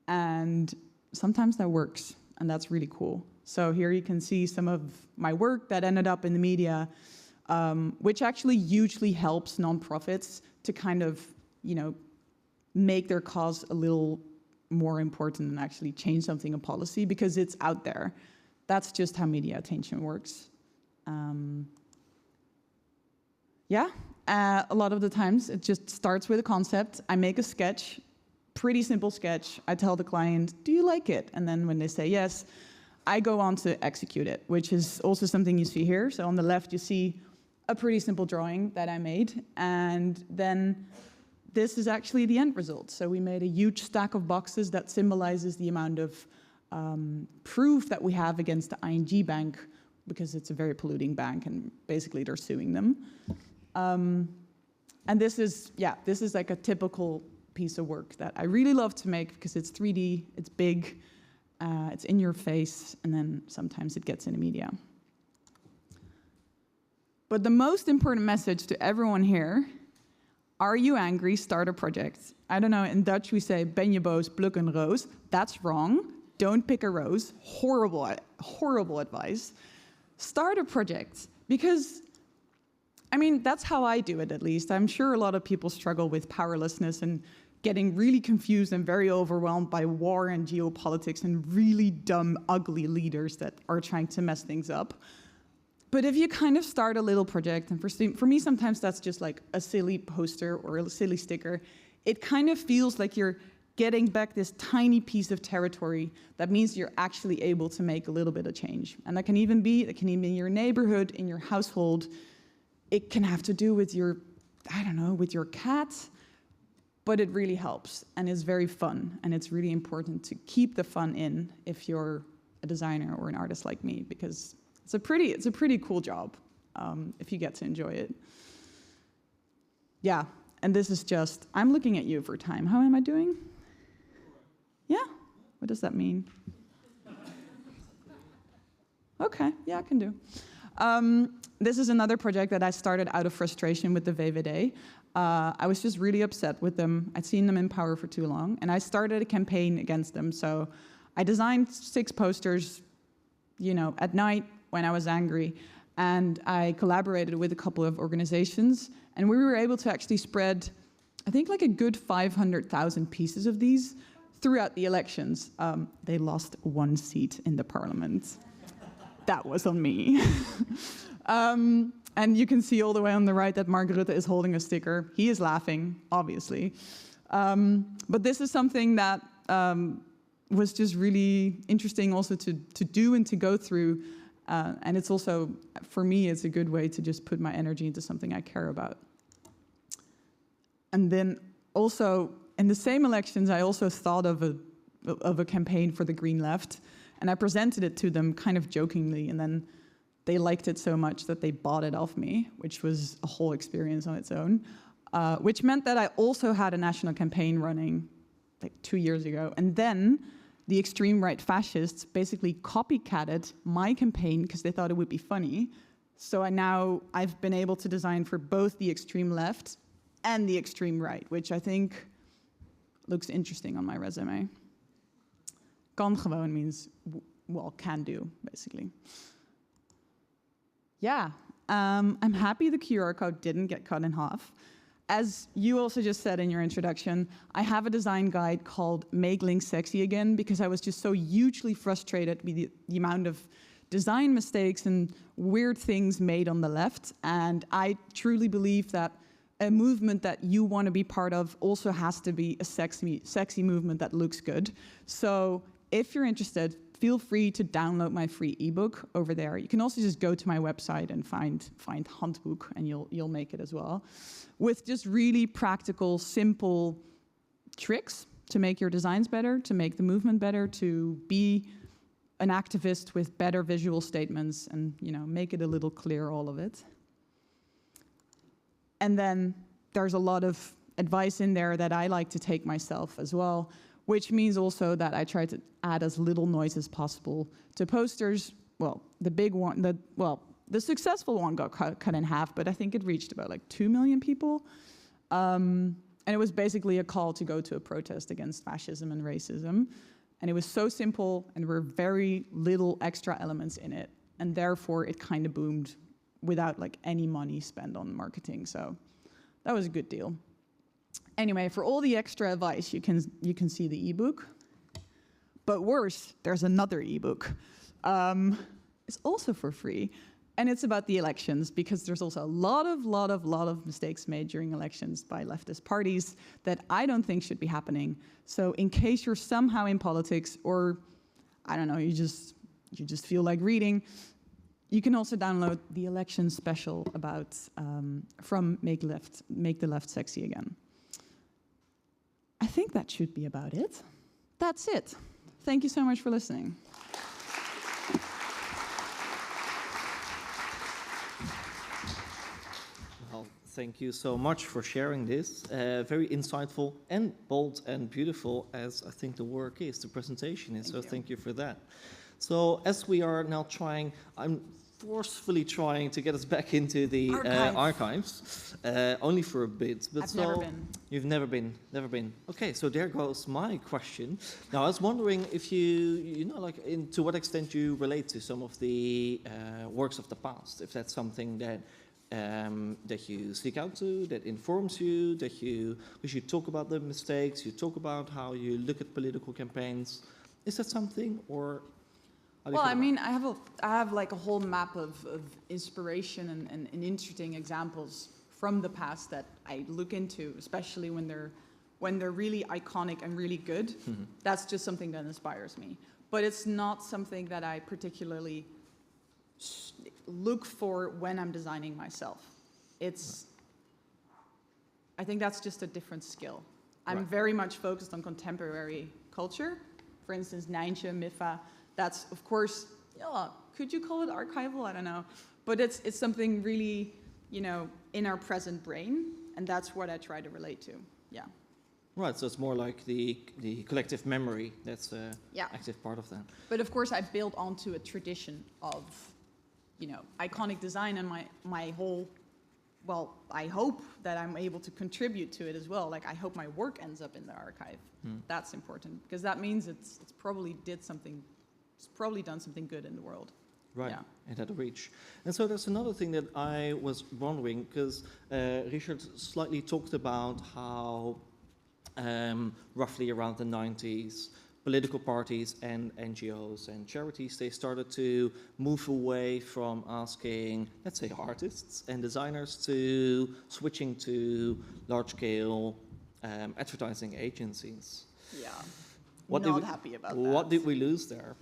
And sometimes that works, and that's really cool. So here you can see some of my work that ended up in the media, which actually hugely helps nonprofits to kind of, make their cause a little more important and actually change something in policy, because it's out there. That's just how media attention works. A lot of the times it just starts with a concept. I make a sketch, pretty simple sketch. I tell the client, do you like it? And then when they say yes, I go on to execute it, which is also something you see here. So on the left, you see a pretty simple drawing that I made. And then this is actually the end result. So we made a huge stack of boxes that symbolizes the amount of proof that we have against the ING bank, because it's a very polluting bank and basically they're suing them. And this is like a typical piece of work that I really love to make, because it's 3D, it's big, it's in your face, and then sometimes it gets in the media. But the most important message to everyone here: are you angry? Start a project. I don't know, in Dutch we say, ben je boos, pluk een roos. That's wrong. Don't pick a rose. Horrible advice. Start a project, because, that's how I do it, at least. I'm sure a lot of people struggle with powerlessness and getting really confused and very overwhelmed by war and geopolitics and really dumb, ugly leaders that are trying to mess things up. But if you kind of start a little project, and for me sometimes that's just like a silly poster or a silly sticker, it kind of feels like you're getting back this tiny piece of territory that means you're actually able to make a little bit of change. And that can even be in your neighborhood, in your household. It can have to do with with your cat, but it really helps and is very fun. And it's really important to keep the fun in if you're a designer or an artist like me, because it's a pretty cool job if you get to enjoy it. Yeah, and this is just, I'm looking at you for time. How am I doing? Yeah? What does that mean? Okay, yeah, I can do. This is another project that I started out of frustration with the VVD. I was just really upset with them. I'd seen them in power for too long, and I started a campaign against them. So I designed 6 posters, at night when I was angry, and I collaborated with a couple of organizations, and we were able to actually spread, I think, like a good 500,000 pieces of these throughout the elections. They lost 1 seat in the parliament. That was on me. And you can see all the way on the right that Mark Rutte is holding a sticker. He is laughing, obviously. But this is something that was just really interesting also to do and to go through. And it's also, for me, it's a good way to just put my energy into something I care about. And then also, in the same elections, I also thought of a campaign for the Green Left. And I presented it to them kind of jokingly, and then they liked it so much that they bought it off me, which was a whole experience on its own, which meant that I also had a national campaign running like 2 years ago. And then the extreme right fascists basically copycatted my campaign because they thought it would be funny. So I've been able to design for both the extreme left and the extreme right, which I think looks interesting on my resume. Kan gewoon means, well, can do, basically. Yeah, I'm happy the QR code didn't get cut in half. As you also just said in your introduction, I have a design guide called Make Links Sexy Again, because I was just so hugely frustrated with the amount of design mistakes and weird things made on the left. And I truly believe that a movement that you want to be part of also has to be a sexy movement that looks good. So if you're interested, feel free to download my free ebook over there. You can also just go to my website and find Handbook, and you'll make it as well, with just really practical, simple tricks to make your designs better, to make the movement better, to be an activist with better visual statements, and make it a little clear, all of it. And then there's a lot of advice in there that I like to take myself as well, which means also that I try to add as little noise as possible to posters. Well, the big one, the successful one got cut in half, but I think it reached about like 2 million people. And it was basically a call to go to a protest against fascism and racism. And it was so simple, and there were very little extra elements in it. And therefore, it kind of boomed without like any money spent on marketing. So that was a good deal. Anyway, for all the extra advice, you can see the ebook. But worse, there's another ebook. It's also for free. And it's about the elections, because there's also a lot of mistakes made during elections by leftist parties that I don't think should be happening. So in case you're somehow in politics, or I don't know, you just feel like reading, you can also download the election special about from Make the Left Sexy Again. I think that should be about it. That's it. Thank you so much for listening. Well, thank you so much for sharing this. Very insightful and bold and beautiful, as I think the work is, the presentation is. So thank you for that. So as we are now trying, I'm forcefully trying to get us back into the archives, only for a bit. But I've never been. You've never been. Okay, so there goes my question. Now, I was wondering if you know, like, to what extent you relate to some of the works of the past, if that's something that that you seek out to, that informs you, because you talk about the mistakes, you talk about how you look at political campaigns. Is that something, or? Well, I mean, I have like a whole map of inspiration and interesting examples from the past that I look into, especially when they're really iconic and really good. Mm-hmm. That's just something that inspires me. But it's not something that I particularly look for when I'm designing myself. I think that's just a different skill. I'm very much focused on contemporary culture. For instance, Nijntje, Miffa. That's, of course, could you call it archival? I don't know. But it's something really, in our present brain, and that's what I try to relate to, yeah. Right, so it's more like the collective memory that's an active part of that. But of course, I build onto a tradition of, iconic design, and my whole, I hope that I'm able to contribute to it as well. Like, I hope my work ends up in the archive. That's important, because that means it's probably done something good in the world. Right, it had a reach. And so there's another thing that I was wondering, because Richard slightly talked about how roughly around the 90s, political parties and NGOs and charities, they started to move away from asking, let's say, artists and designers to switching to large-scale advertising agencies. Yeah, Happy about that. What did we lose there?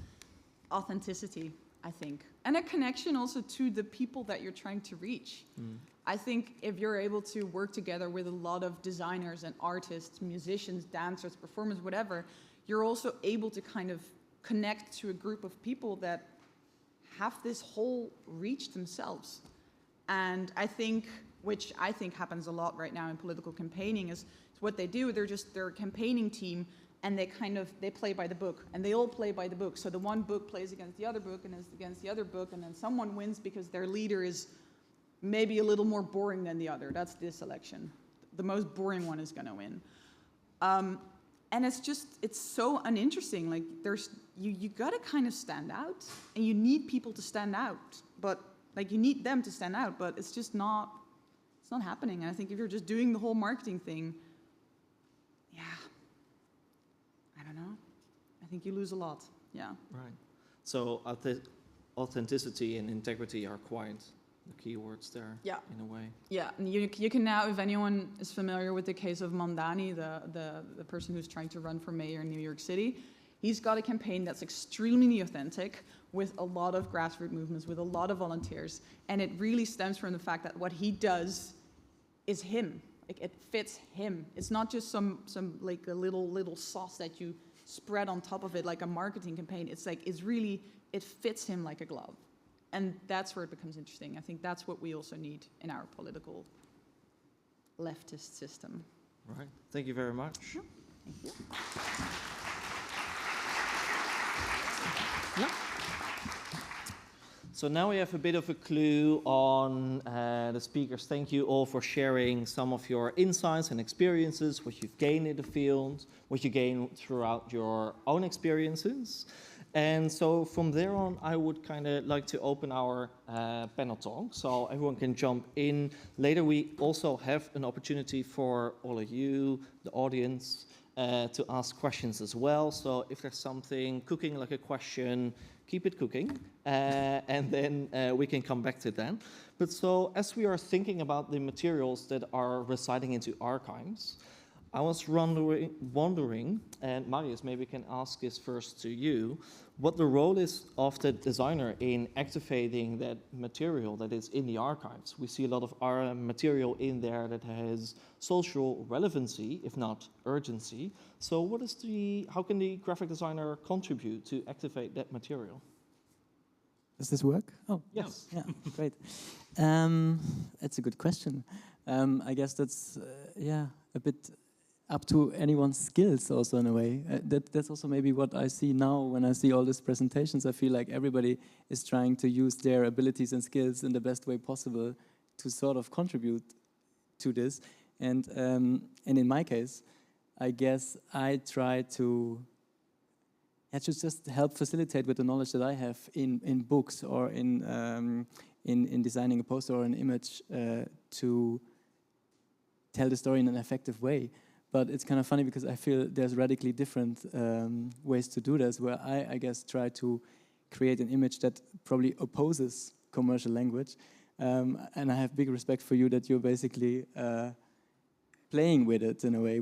Authenticity, I think. And a connection also to the people that you're trying to reach. I think if you're able to work together with a lot of designers and artists, musicians, dancers, performers, whatever, you're also able to kind of connect to a group of people that have this whole reach themselves. And I think, which I think happens a lot right now in political campaigning, is what they do, they're a campaigning team, and they play by the book, and they all play by the book. So the one book plays against the other book, and against the other book, and then someone wins because their leader is maybe a little more boring than the other. That's this election. The most boring one is going to win. And it's so uninteresting. Like, you got to kind of stand out, and you need people to stand out. But like, you need them to stand out, but it's not happening. And I think if you're just doing the whole marketing thing, I don't know. I think you lose a lot. Yeah. Right. So authenticity and integrity are quite the key words there. Yeah. In a way. Yeah. And you can now, if anyone is familiar with the case of Mandani, the person who's trying to run for mayor in New York City, he's got a campaign that's extremely authentic, with a lot of grassroots movements, with a lot of volunteers, and it really stems from the fact that what he does is him. Like, it fits him. It's not just some like a little sauce that you spread on top of it like a marketing campaign. It's like, it fits him like a glove. And that's where it becomes interesting. I think that's what we also need in our political leftist system. Right. Thank you very much. Sure. Thank you. Yeah. So now we have a bit of a clue on the speakers. Thank you all for sharing some of your insights and experiences, what you've gained in the field, what you gained throughout your own experiences. And so from there on, I would kind of like to open our panel talk so everyone can jump in. Later, we also have an opportunity for all of you, the audience, to ask questions as well. So if there's something cooking like a question, keep it cooking, and then we can come back to that. But so as we are thinking about the materials that are residing into archives, I was wondering, and Marius, maybe we can ask this first to you, what the role is of the designer in activating that material that is in the archives. We see a lot of our material in there that has social relevancy, if not urgency. So what is how can the graphic designer contribute to activate that material? Does this work? Oh, yes. Yeah, great. That's a good question. I guess that's, a bit up to anyone's skills also in a way. That's also maybe what I see now when I see all these presentations. I feel like everybody is trying to use their abilities and skills in the best way possible to sort of contribute to this. And in my case, I guess I try to just help facilitate with the knowledge that I have in books or in designing a poster or an image to tell the story in an effective way. But it's kind of funny because I feel there's radically different ways to do this, where I guess try to create an image that probably opposes commercial language. And I have big respect for you that you're basically playing with it in a way,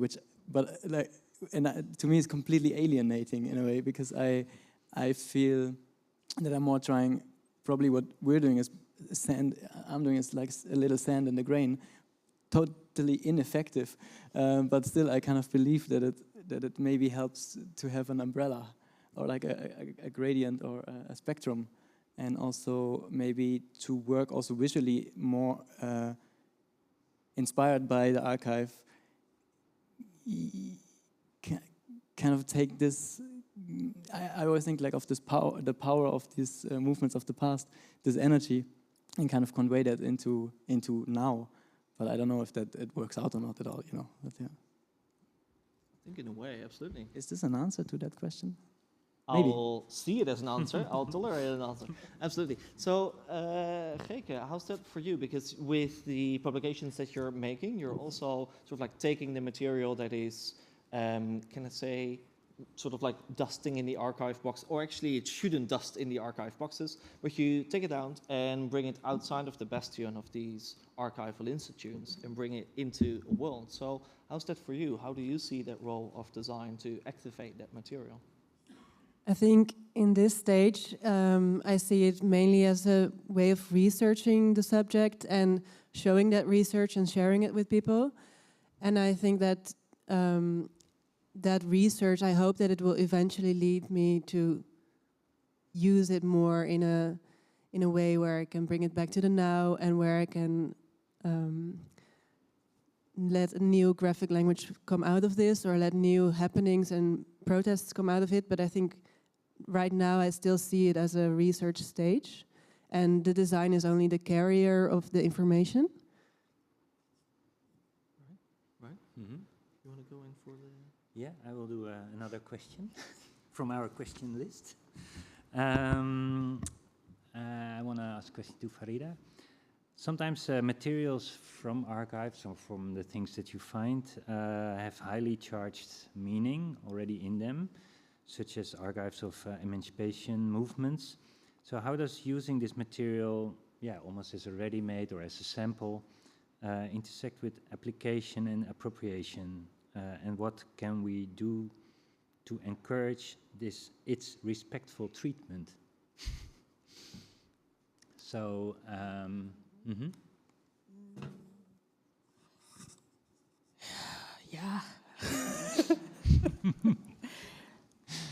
to me it's completely alienating in a way, because I feel that I'm more trying, probably what we're doing is I'm doing is like a little sand in the grain, totally ineffective, but still I kind of believe that it maybe helps to have an umbrella or like a gradient or a spectrum, and also maybe to work also visually more inspired by the archive, kind of take this. I always think like of this power, the power of these movements of the past, this energy, and kind of convey that into now. But I don't know if it works out or not at all, you know. But yeah. I think in a way, absolutely. Is this an answer to that question? Maybe. I'll see it as an answer. I'll tolerate an answer. Absolutely. So, Geke, how's that for you? Because with the publications that you're making, you're also sort of like taking the material that is, can I say, sort of like dusting in the archive box, or actually it shouldn't dust in the archive boxes, but you take it out and bring it outside of the bastion of these archival institutes and bring it into a world. So how's that for you? How do you see that role of design to activate that material? I think in this stage, I see it mainly as a way of researching the subject and showing that research and sharing it with people. And I think that that research, I hope that it will eventually lead me to use it more in a way where I can bring it back to the now, and where I can let a new graphic language come out of this, or let new happenings and protests come out of it. But I think right now I still see it as a research stage, and the design is only the carrier of the information. Right. Mm-hmm. You want to go in for the... Yeah, I will do another question from our question list. I want to ask a question to Farida. Sometimes materials from archives or from the things that you find have highly charged meaning already in them, such as archives of emancipation movements. So how does using this material, almost as a ready-made or as a sample, intersect with application and appropriation? And what can we do to encourage its respectful treatment? So,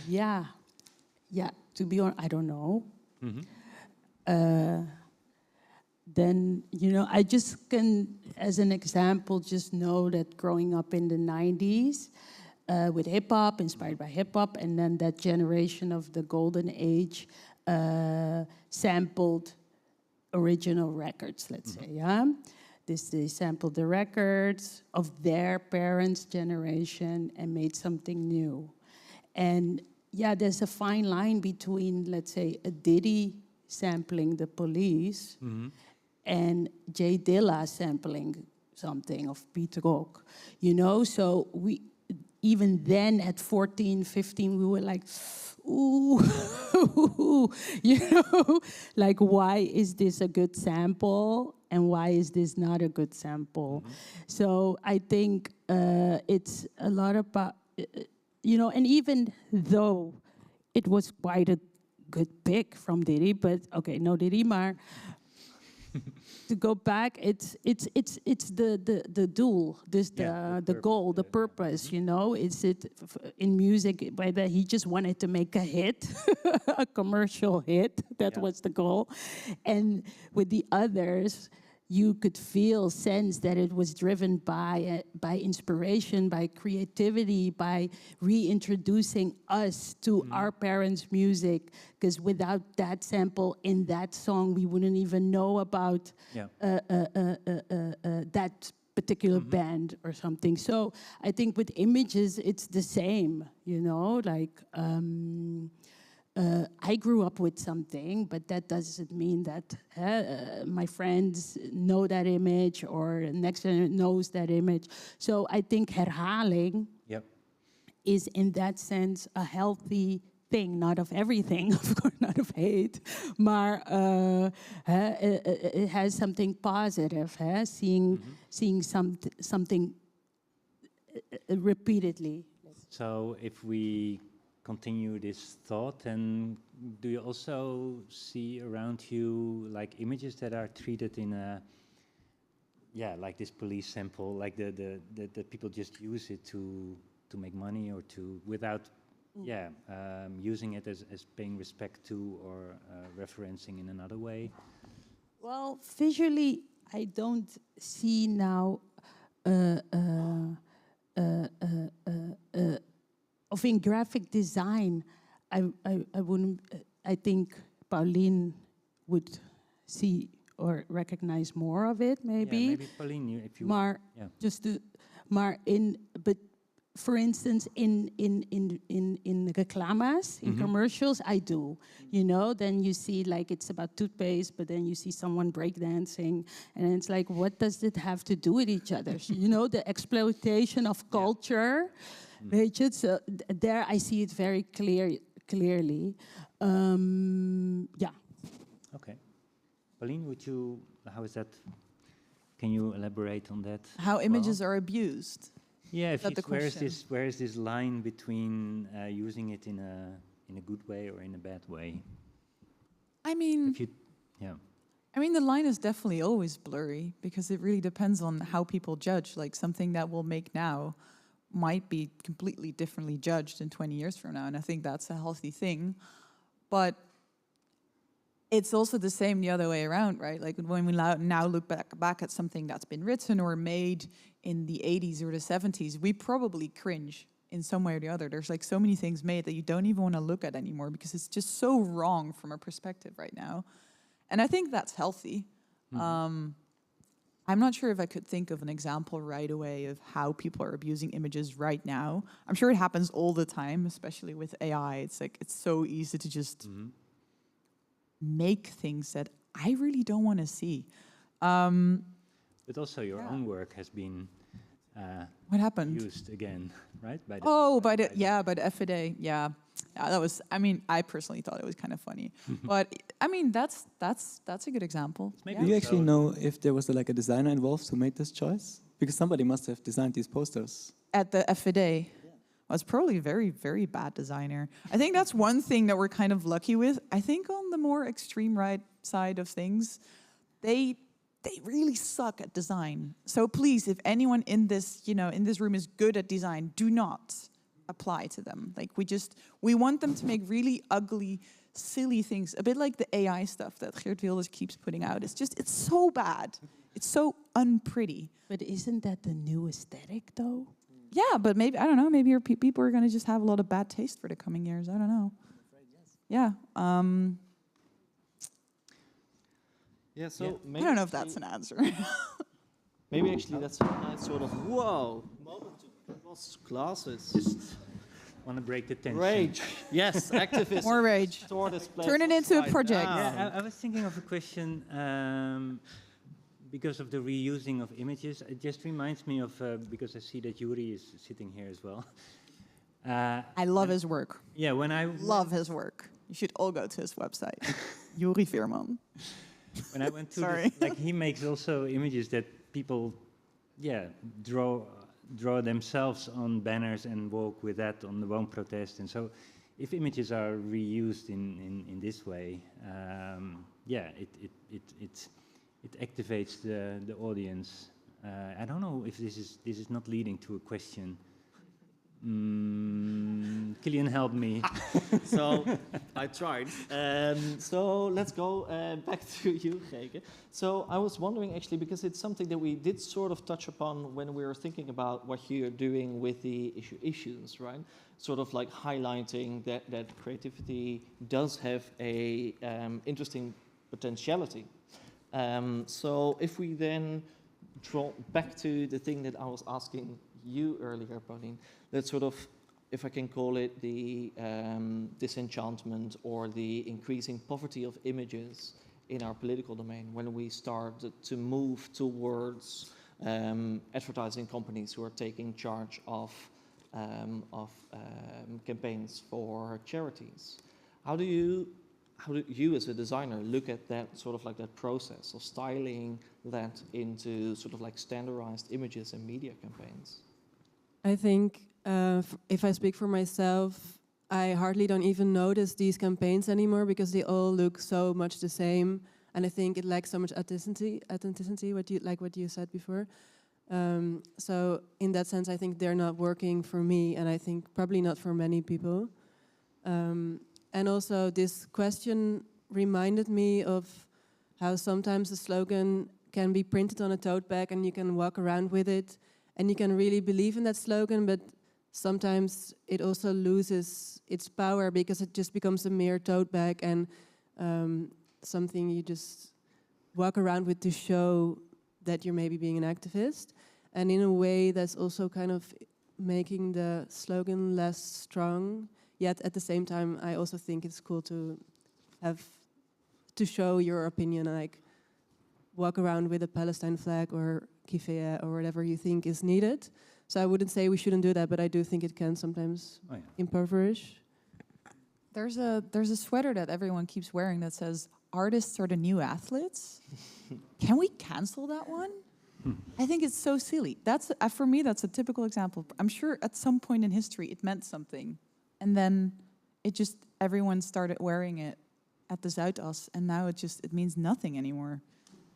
Yeah. Yeah. To be honest, I don't know. mm-hmm. Then I just can as an example, just know that growing up in the 90s with hip-hop, inspired by hip-hop, and then that generation of the golden age sampled original records, let's say, yeah? They sampled the records of their parents' generation and made something new. And yeah, there's a fine line between, let's say, a Diddy sampling the Police and Jay Dilla sampling something of Pete Rock, you know? So we, even then at 14, 15, we were like, ooh, you know? Like, why is this a good sample? And why is this not a good sample? So I think it's a lot about, you know, and even though it was quite a good pick from Diddy, but okay, no Diddy, maar to go back, it's the dual, the goal, the purpose, you know. Is it in music? By that he just wanted to make a hit, a commercial hit. That was the goal, and with the others, you could sense that it was driven by inspiration, by creativity, by reintroducing us to our parents' music. Because without that sample in that song, we wouldn't even know about that particular band or something. So I think with images, it's the same, you know, like. I grew up with something, but that doesn't mean that my friends know that image or next generation knows that image. So I think herhaling is in that sense a healthy thing, not of everything, of course, not of hate, maar it has something positive, seeing something repeatedly. So if we continue this thought, and do you also see around you like images that are treated in a like this police sample, like the people just use it to make money or to without using it as paying respect to or referencing in another way? Well, visually I don't see now of in graphic design, I wouldn't. I think Pauline would see or recognize more of it, maybe. Yeah, maybe Pauline, if you. Maar but for instance, in reclamas, in commercials, I do. You know, then you see like it's about toothpaste, but then you see someone breakdancing, and it's like, what does it have to do with each other? You know, the exploitation of culture. So there I see it very clearly. Okay. Pauline, how is that? Can you elaborate on that? How images are abused. Yeah, where is this line between using it in a good way or in a bad way? I mean, the line is definitely always blurry because it really depends on how people judge. Like something that we'll make now might be completely differently judged in 20 years from now, and I think that's a healthy thing. But it's also the same the other way around, right? Like when we now look back at something that's been written or made in the 80s or the 70s, we probably cringe in some way or the other. There's like so many things made that you don't even want to look at anymore because it's just so wrong from a perspective right now. And I think that's healthy. I'm not sure if I could think of an example right away of how people are abusing images right now. I'm sure it happens all the time, especially with AI. It's like, it's so easy to just make things that I really don't want to see. But also your own work has been what happened? Used again, right? By the FAD, yeah. That was, I personally thought it was kind of funny. But, that's a good example. Do you actually know if there was a designer involved who made this choice? Because somebody must have designed these posters. At the FAD? Yeah. Well, it's probably a very, very bad designer. I think that's one thing that we're kind of lucky with. I think on the more extreme right side of things, they really suck at design. So please, if anyone in this room is good at design, do not apply to them. Like we want them to make really ugly silly things, a bit like the AI stuff that Geert Wilders keeps putting out. It's so bad. It's so unpretty. But isn't that the new aesthetic, though? Yeah, but maybe, I don't know, maybe people are going to just have a lot of bad taste for the coming years. I don't know. Yeah. Yeah, so I don't know if that's an answer. maybe actually that's a nice sort of whoa moment to cross classes. Just want to break the tension. Rage. Yes, activism. More rage. Store this place Turn it into a upside project. down. Yeah, I was thinking of a question because of the reusing of images. It just reminds me of, because I see that Yuri is sitting here as well. I love his work. Yeah, when I Love his work. You should all go to his website. Yuri Veerman. When I went to Sorry. this, like he makes also images that people, draw themselves on banners and walk with that on the Won't protest. And so, if images are reused in this way, it activates the audience. I don't know if this is not leading to a question. Killian, help me. So I tried. So let's go back to you, Geke. So I was wondering actually, because it's something that we did sort of touch upon when we were thinking about what you're doing with the issues, right? Sort of like highlighting that creativity does have a interesting potentiality. So if we then draw back to the thing that I was asking you earlier, Pauline, that sort of, if I can call it the disenchantment or the increasing poverty of images in our political domain, when we start to move towards advertising companies who are taking charge of campaigns for charities. How do you as a designer look at that sort of like that process of styling that into sort of like standardized images and media campaigns? I think if I speak for myself, I hardly don't even notice these campaigns anymore because they all look so much the same, and I think it lacks so much authenticity. What you said before. So in that sense, I think they're not working for me, and I think probably not for many people. And also, this question reminded me of how sometimes a slogan can be printed on a tote bag, and you can walk around with it. And you can really believe in that slogan, but sometimes it also loses its power because it just becomes a mere tote bag and something you just walk around with to show that you're maybe being an activist. And in a way, that's also kind of making the slogan less strong. Yet at the same time, I also think it's cool to have to show your opinion, like walk around with a Palestine flag or kifaya or whatever you think is needed. So I wouldn't say we shouldn't do that, but I do think it can sometimes impoverish. There's a sweater that everyone keeps wearing that says, "Artists are the new athletes." Can we cancel that one? I think it's so silly. That's for me, that's a typical example. I'm sure at some point in history it meant something. And then everyone started wearing it at the Zuidas, and now it means nothing anymore.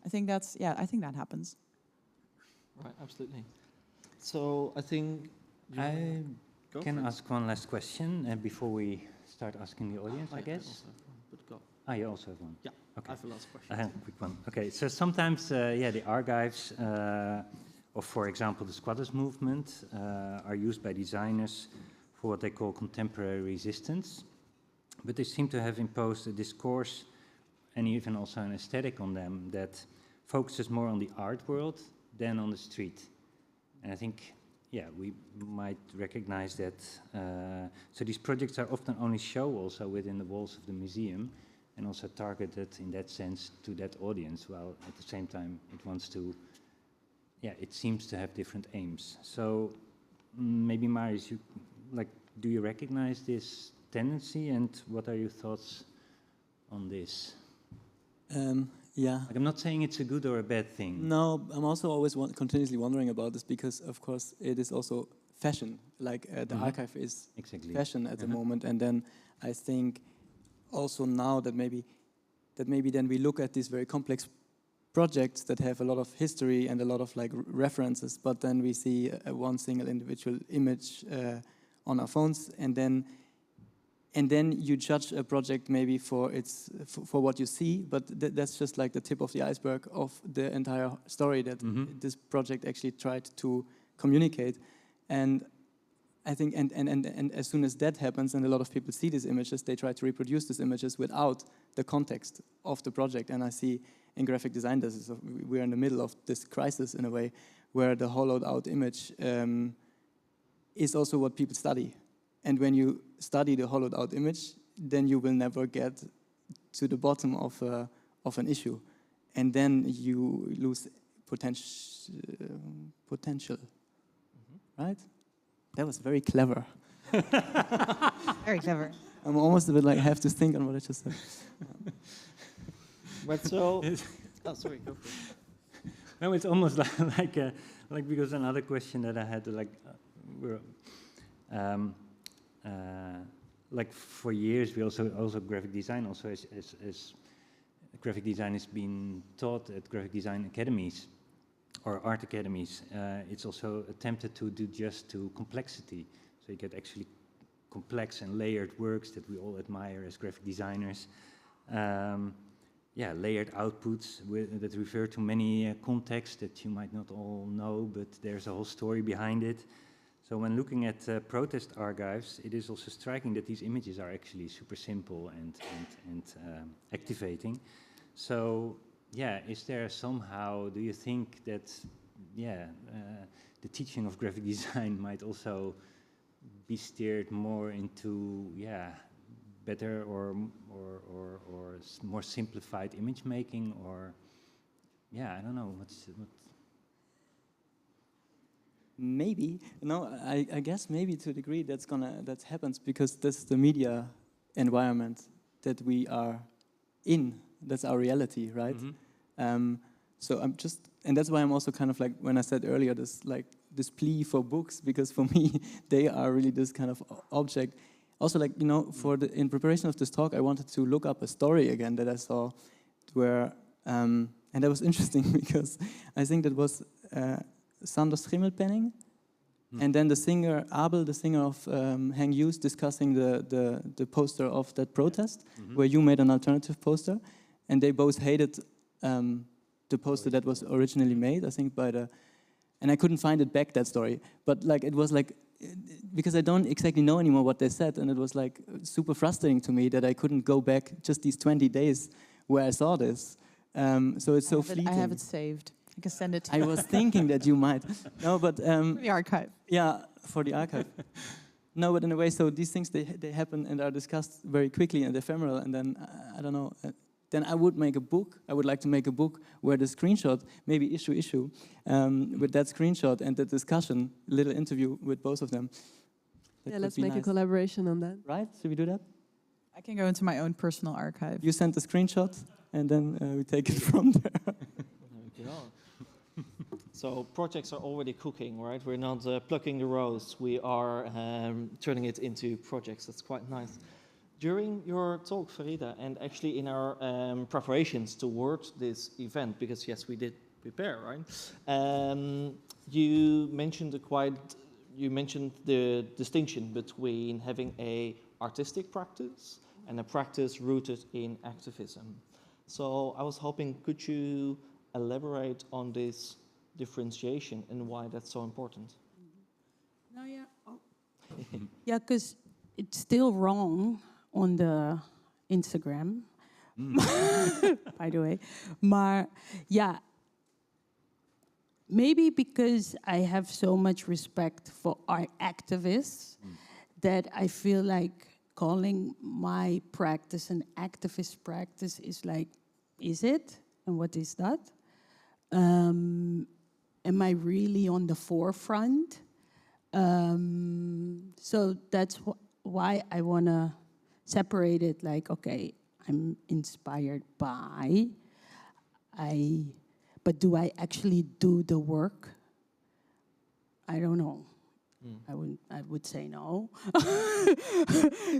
I think that happens. Right, absolutely. So I think I can ask one last question before we start asking the audience, I guess. You also have one? Yeah, okay. I have a last question. I have a quick one. Okay, so sometimes, the archives, or for example, the squatters movement, are used by designers for what they call contemporary resistance, but they seem to have imposed a discourse and even also an aesthetic on them that focuses more on the art world than on the street. And I think, we might recognize that. So these projects are often only show also within the walls of the museum and also targeted in that sense to that audience, while at the same time it wants to, it seems to have different aims. So maybe Marius, do you recognize this tendency, and what are your thoughts on this? I'm not saying it's a good or a bad thing. No, I'm also always continuously wondering about this because, of course, it is also fashion. The archive is fashion at the moment, and then I think also now that maybe then we look at these very complex projects that have a lot of history and a lot of references, but then we see one single individual image on our phones, and then and then you judge a project maybe for for what you see, but that's just like the tip of the iceberg of the entire story that this project actually tried to communicate. And I think, and as soon as that happens, and a lot of people see these images, they try to reproduce these images without the context of the project. And I see in graphic design, we're in the middle of this crisis in a way, where the hollowed out image is also what people study. And when you study the hollowed out image, then you will never get to the bottom of an issue. And then you lose potential. Right? That was very clever. Very clever. I'm almost a bit like I have to think on what I just said. But so, oh, sorry, go for it. No, it's almost like because another question that I had, like for years we also graphic design also as graphic design is being taught at graphic design academies or art academies. It's also attempted to do just to complexity, so you get actually complex and layered works that we all admire as graphic designers. Layered outputs that refer to many contexts that you might not all know, but there's a whole story behind it. So when looking at protest archives, it is also striking that these images are actually super simple and activating. So, is there somehow, do you think that, the teaching of graphic design might also be steered more into, better or more simplified image making, or I don't know what. Maybe I guess maybe to a degree that happens because that's the media environment that we are in. That's our reality, right? So I'm just, and that's why I'm also kind of like when I said earlier this plea for books, because for me they are really this kind of object. Also, in preparation of this talk, I wanted to look up a story again that I saw, where and that was interesting because I think that was Sander Schimmelpenning, and then the singer Abel, the singer of Hang Hughes, discussing the poster of that protest, where you made an alternative poster, and they both hated the poster that was originally made, I think and I couldn't find it back, that story, but it was because I don't exactly know anymore what they said, and it was super frustrating to me that I couldn't go back just these 20 days where I saw this. So it's so fleeting. I have it saved. I can send it to you. I was thinking that you might. No, but for the archive. Yeah, for the archive. No, but in a way, so these things they happen and are discussed very quickly and ephemeral, and then I don't know. Then I would make a book. I would like to make a book where the screenshot, maybe issue, with that screenshot and the discussion, little interview with both of them. Let's make a collaboration on that. Right? Should we do that? I can go into my own personal archive. You send the screenshot, and then we take it from there. So projects are already cooking, right? We're not plucking the rose. We are turning it into projects. That's quite nice. During your talk, Farida, and actually in our preparations towards this event, because yes, we did prepare, right? You mentioned the distinction between having a artistic practice and a practice rooted in activism. So I was hoping, could you elaborate on this differentiation and why that's so important? Yeah, because it's still wrong on the Instagram, by the way. Maar maybe because I have so much respect for our activists that I feel like calling my practice an activist practice is is it? And what is that? Am I really on the forefront? So that's why I want to separate it, okay, I'm inspired by, but do I actually do the work? I don't know. I would say no.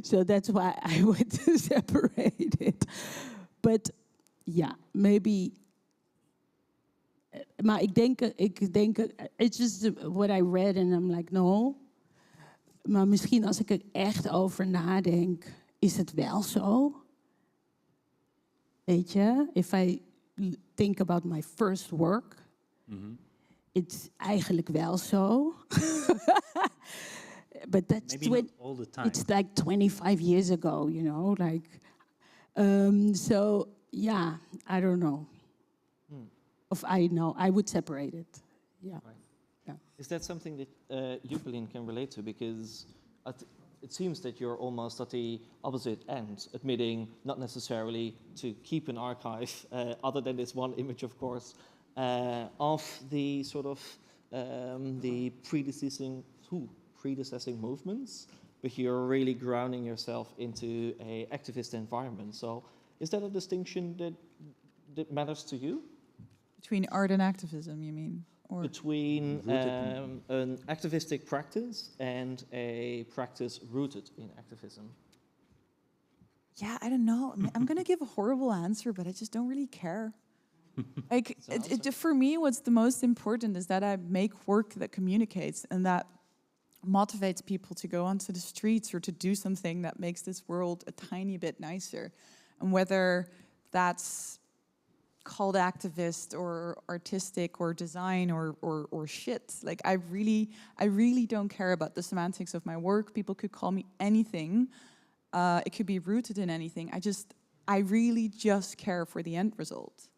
So that's why I would separate it. But maybe. Maar ik denk, it's just what I read and I'm no. Maar misschien als ik er echt over nadenk is het wel zo? Weet je, if I think about my first work, it's eigenlijk wel zo. But that's Maybe not all the time. it's like 25 years ago, you know, like, so yeah, I don't know. Of I know, I would separate it. Yeah. Right. Yeah. Is that something that you, Pauline, can relate to? Because it seems that you're almost at the opposite end, admitting not necessarily to keep an archive, other than this one image, of course, of the sort of the predecessing movements, but you're really grounding yourself into a activist environment. So is that a distinction that matters to you? Between art and activism, you mean? Or Between an activistic practice and a practice rooted in activism? yeah, I don't know. I'm going to give a horrible answer, but I just don't really care. Like, for me, what's the most important is that I make work that communicates and that motivates people to go onto the streets or to do something that makes this world a tiny bit nicer. And whether that's called activist or artistic or design or shit. Like, I really don't care about the semantics of my work. People could call me anything. It could be rooted in anything. I really just care for the end result.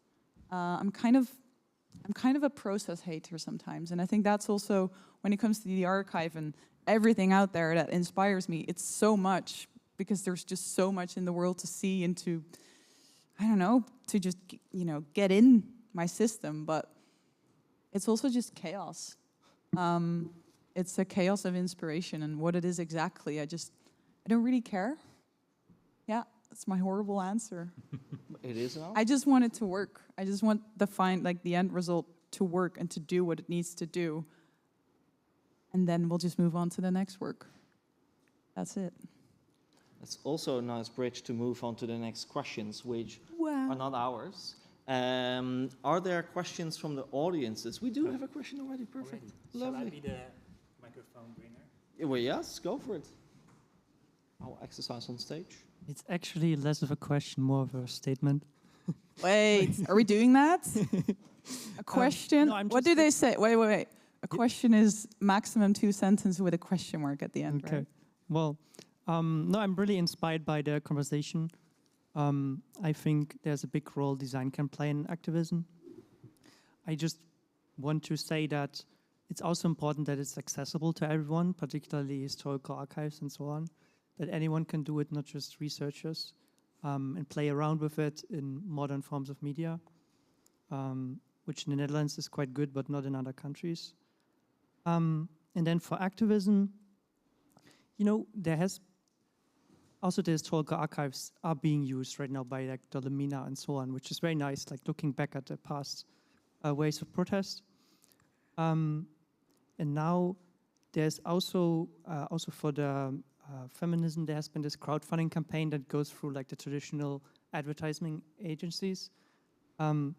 I'm kind of a process hater sometimes, and I think that's also when it comes to the archive and everything out there that inspires me. It's so much because there's just so much in the world to see and to, I don't know, to just, you know, get in my system, but it's also just chaos. It's a chaos of inspiration, and what it is exactly, I don't really care. Yeah, that's my horrible answer. It is now? I just want it to work. I just want the end result to work and to do what it needs to do. And then we'll just move on to the next work. That's it. It's also a nice bridge to move on to the next questions, which are not ours. Are there questions from the audiences? We do have a question already. Perfect. Shall I Lovely. be the microphone bringer? Well, yes, go for it. I'll exercise on stage. It's actually less of a question, more of a statement. Wait, are we doing that? A question? no, I'm What just do they say? Wait. A question is maximum 2 sentences with a question mark at the end, Okay. right? Well, no, I'm really inspired by the conversation. I think there's a big role design can play in activism. I just want to say that it's also important that it's accessible to everyone, particularly historical archives and so on, that anyone can do it, not just researchers, and play around with it in modern forms of media, which in the Netherlands is quite good, but not in other countries. And then for activism, you know, there has also the historical archives are being used right now by like the Lamina and so on, which is very nice, like looking back at the past ways of protest. And now there's also for the feminism, there has been this crowdfunding campaign that goes through like the traditional advertising agencies. And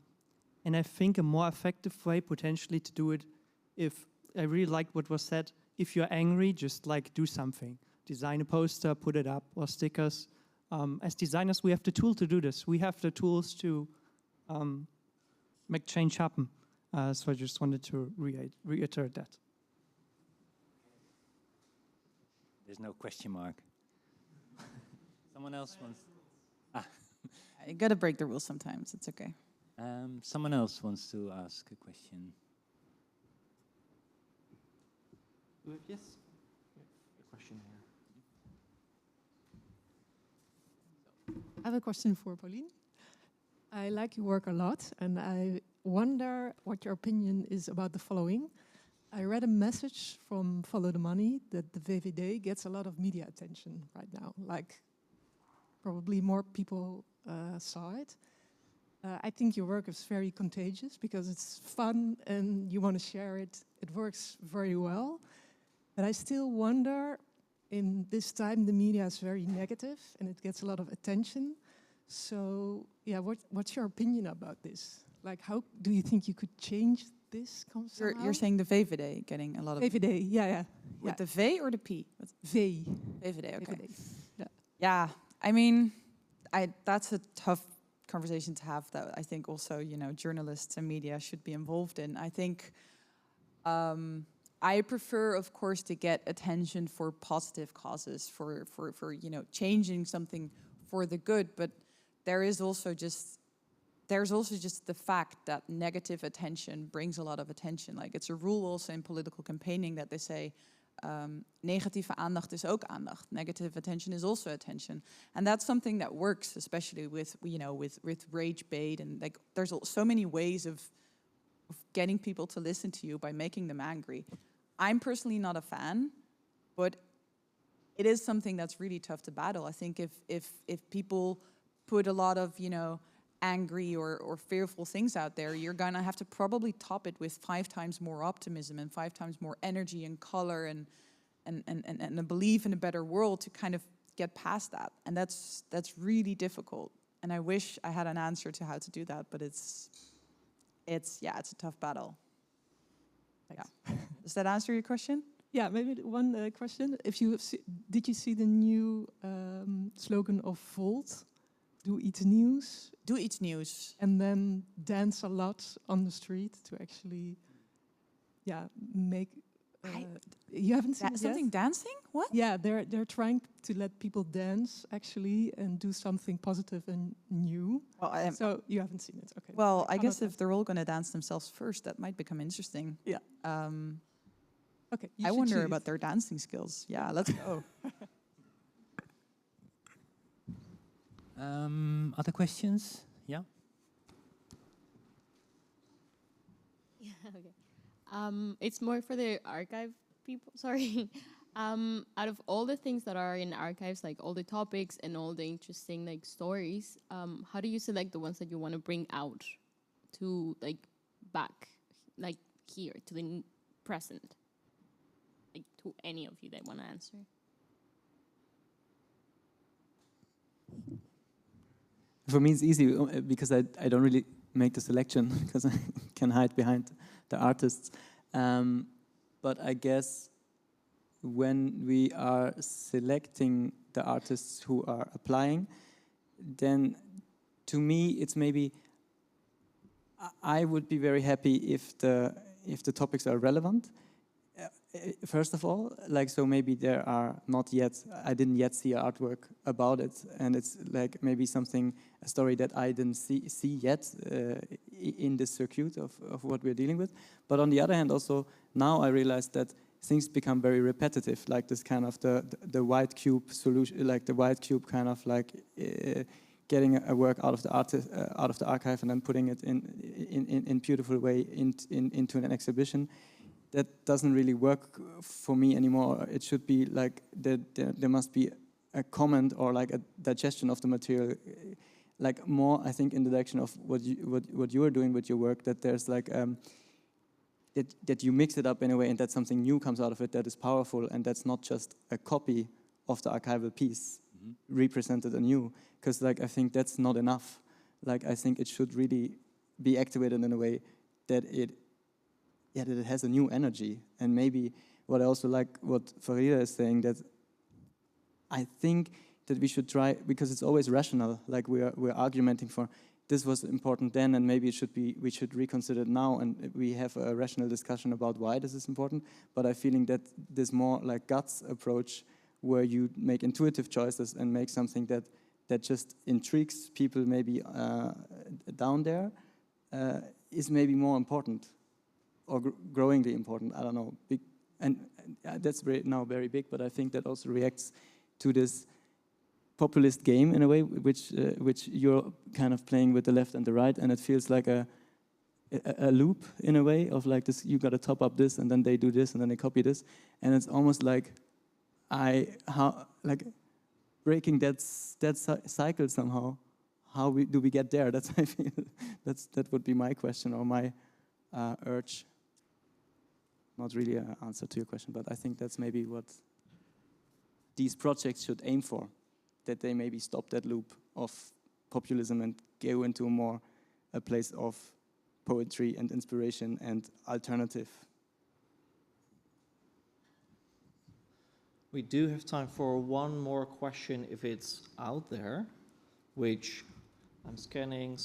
I think a more effective way potentially to do it, if I really liked what was said, if you're angry, just like do something. Design a poster, put it up, or stickers. As designers, we have the tool to do this. We have the tools to make change happen. So I just wanted to reiterate that. There's no question mark. Someone else wants... You gotta break the rules sometimes, it's okay. Someone else wants to ask a question. Yes. A question here. I have a question for Pauline. I like your work a lot, and I wonder what your opinion is about the following. I read a message from Follow the Money that the VVD gets a lot of media attention right now. Like, probably more people saw it. I think your work is very contagious because it's fun and you want to share it. It works very well. But I still wonder, in this time the media is very negative and it gets a lot of attention. So, yeah, what's your opinion about this? Like, how do you think you could change this concept? You're saying the VVD getting a lot of... VVD, yeah. With the V or the P? V. VVD, okay. VVD. Yeah. Yeah, I mean, that's a tough conversation to have that I think also, journalists and media should be involved in. I think I prefer, of course, to get attention for positive causes, for changing something for the good, but there's also just the fact that negative attention brings a lot of attention. Like, it's a rule also in political campaigning that they say, negatieve aandacht is ook aandacht. Negative attention is also attention. And that's something that works, especially with rage bait, and like there's so many ways of getting people to listen to you by making them angry. I'm personally not a fan, but it is something that's really tough to battle. I think if people put a lot of, angry or fearful things out there, you're gonna have to probably top it with 5 times more optimism and 5 times more energy and color and a belief in a better world to kind of get past that. And that's really difficult. And I wish I had an answer to how to do that, but it's a tough battle. Yeah. Does that answer your question? Yeah, maybe one question. Did you see the new slogan of Volt? Do iets nieuws. Do iets nieuws. And then dance a lot on the street to actually, make. You haven't seen something yet? dancing? What? Yeah, they're trying to let people dance actually and do something positive and new. Well, so you haven't seen it, okay? Well, I guess if they're all going to dance themselves first, that might become interesting. Yeah. Okay. I wonder about their dancing skills. Yeah, let's go. Other questions? Yeah. Yeah. Okay. It's more for the archive people. Sorry. Out of all the things that are in archives, like all the topics and all the interesting like stories, how do you select the ones that you want to bring out to back here to the present? Like to any of you that want to answer. For me, it's easy because I don't really make the selection because I can hide behind the artists. But I guess when we are selecting the artists who are applying, then to me, it's maybe I would be very happy if the topics are relevant. First of all, so maybe there are not yet, I didn't yet see artwork about it, and it's like maybe a story that I didn't see yet in this circuit of what we're dealing with. But on the other hand, also now I realize that things become very repetitive, like this kind of the white cube solution, like the white cube kind of getting a work out of the archive and then putting it in beautiful way into an exhibition. That doesn't really work for me anymore. It should be like there must be a comment or like a digestion of the material, like more I think in the direction of what you are doing with your work. That there's like that you mix it up in a way and that something new comes out of it that is powerful and that's not just a copy of the archival piece represented anew. Because I think that's not enough. I think it should really be activated in a way that it has a new energy. And maybe what I also like what Farida is saying, that I think that we should try, because it's always rational, we're argumenting for this was important then and maybe we should reconsider it now, and we have a rational discussion about why this is important. But I'm feeling that this more guts approach where you make intuitive choices and make something that just intrigues people maybe down there is maybe more important. Or growingly important, I don't know. That's now very big, but I think that also reacts to this populist game in a way, which you're kind of playing with the left and the right, and it feels like a loop in a way of this. You got to top up this, and then they do this, and then they copy this, and it's almost breaking that cycle somehow. How do we get there? That's I feel. That would be my question or my urge. Not really an answer to your question, but I think that's maybe what these projects should aim for, that they maybe stop that loop of populism and go into a place of poetry and inspiration and alternative. We do have time for one more question if it's out there, which I'm scanning,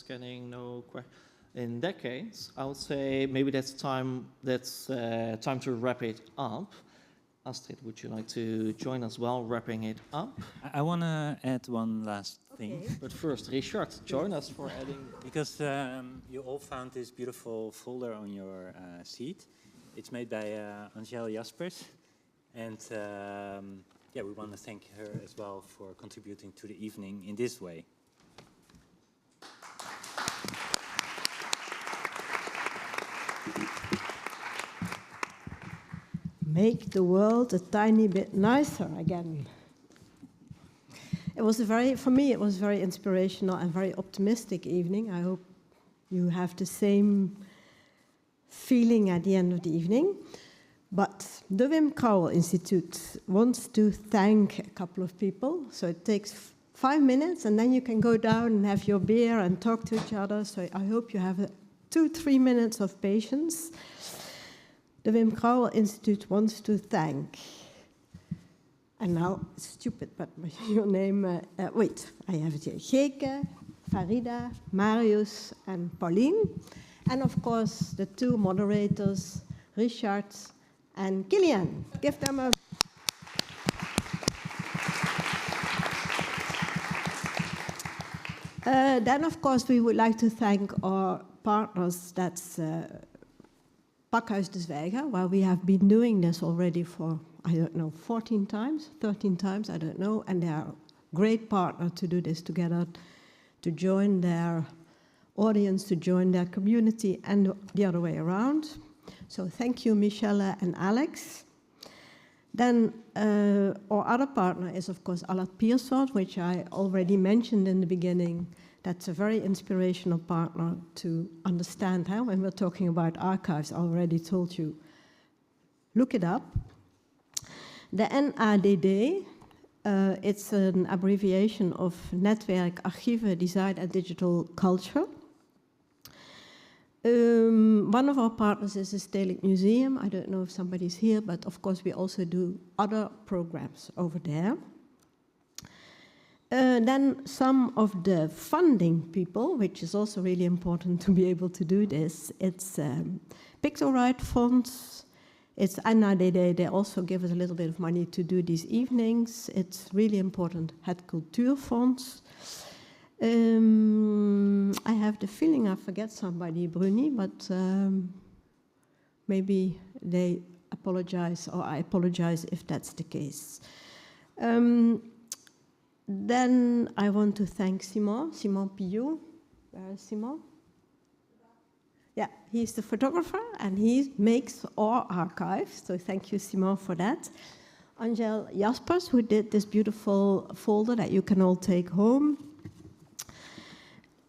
no question. In that case, I would say maybe that's time to wrap it up. Astrid, would you like to join us while wrapping it up? I want to add one last thing. But first, Richard, join us for adding... Because you all found this beautiful folder on your seat. It's made by Angèle Jaspers. And yeah, we want to thank her as well for contributing to the evening in this way. Make the world a tiny bit nicer again. It was for me, it was a very inspirational and very optimistic evening. I hope you have the same feeling at the end of the evening. But the Wim Krauwel Institute wants to thank a couple of people. So it takes 5 minutes, and then you can go down and have your beer and talk to each other. So I hope you have 2-3 minutes of patience. The Wim Krauwel Institute wants to thank, and now it's stupid, but your name, wait, I have it here. Geke, Farida, Marius, and Pauline. And of course, the 2 moderators, Richard and Kilian. Give them a... Then, of course, we would like to thank our partners. That's Pakhuis de Zwijger, where we have been doing this already for, I don't know, 14 times, 13 times, I don't know. And they are a great partner to do this together, to join their audience, to join their community, and the other way around. So thank you, Michelle and Alex. Then our other partner is, of course, Allard Piersot, which I already mentioned in the beginning. That's a very inspirational partner to understand how, when we're talking about archives, I already told you, look it up. The NADD, it's an abbreviation of Netwerk Archieven, Design and Digital Culture. One of our partners is the Stedelijk Museum. I don't know if somebody's here, but of course we also do other programs over there. Then some of the funding people, which is also really important to be able to do this, it's Pictoright Funds, it's NADD, they also give us a little bit of money to do these evenings. It's really important, Het Cultuurfonds. I have the feeling I forget somebody, Bruni, but maybe they apologize, or I apologize if that's the case. Then I want to thank Simon Pillou. Where is Simon? Yeah, he's the photographer, and he makes our archive, so thank you, Simon, for that. Angèle Jaspers, who did this beautiful folder that you can all take home.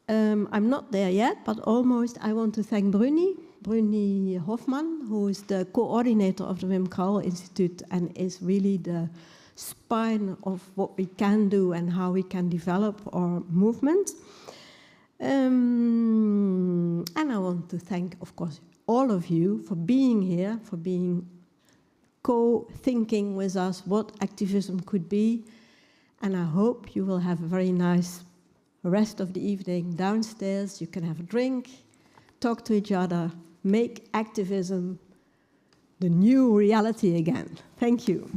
I'm not there yet, but almost. I want to thank Bruni Hofman, who is the coordinator of the Wim Krauwel Institute and is really the spine of what we can do and how we can develop our movement. And I want to thank, of course, all of you for being here, for being co-thinking with us what activism could be. And I hope you will have a very nice rest of the evening downstairs. You can have a drink, talk to each other, make activism the new reality again. Thank you.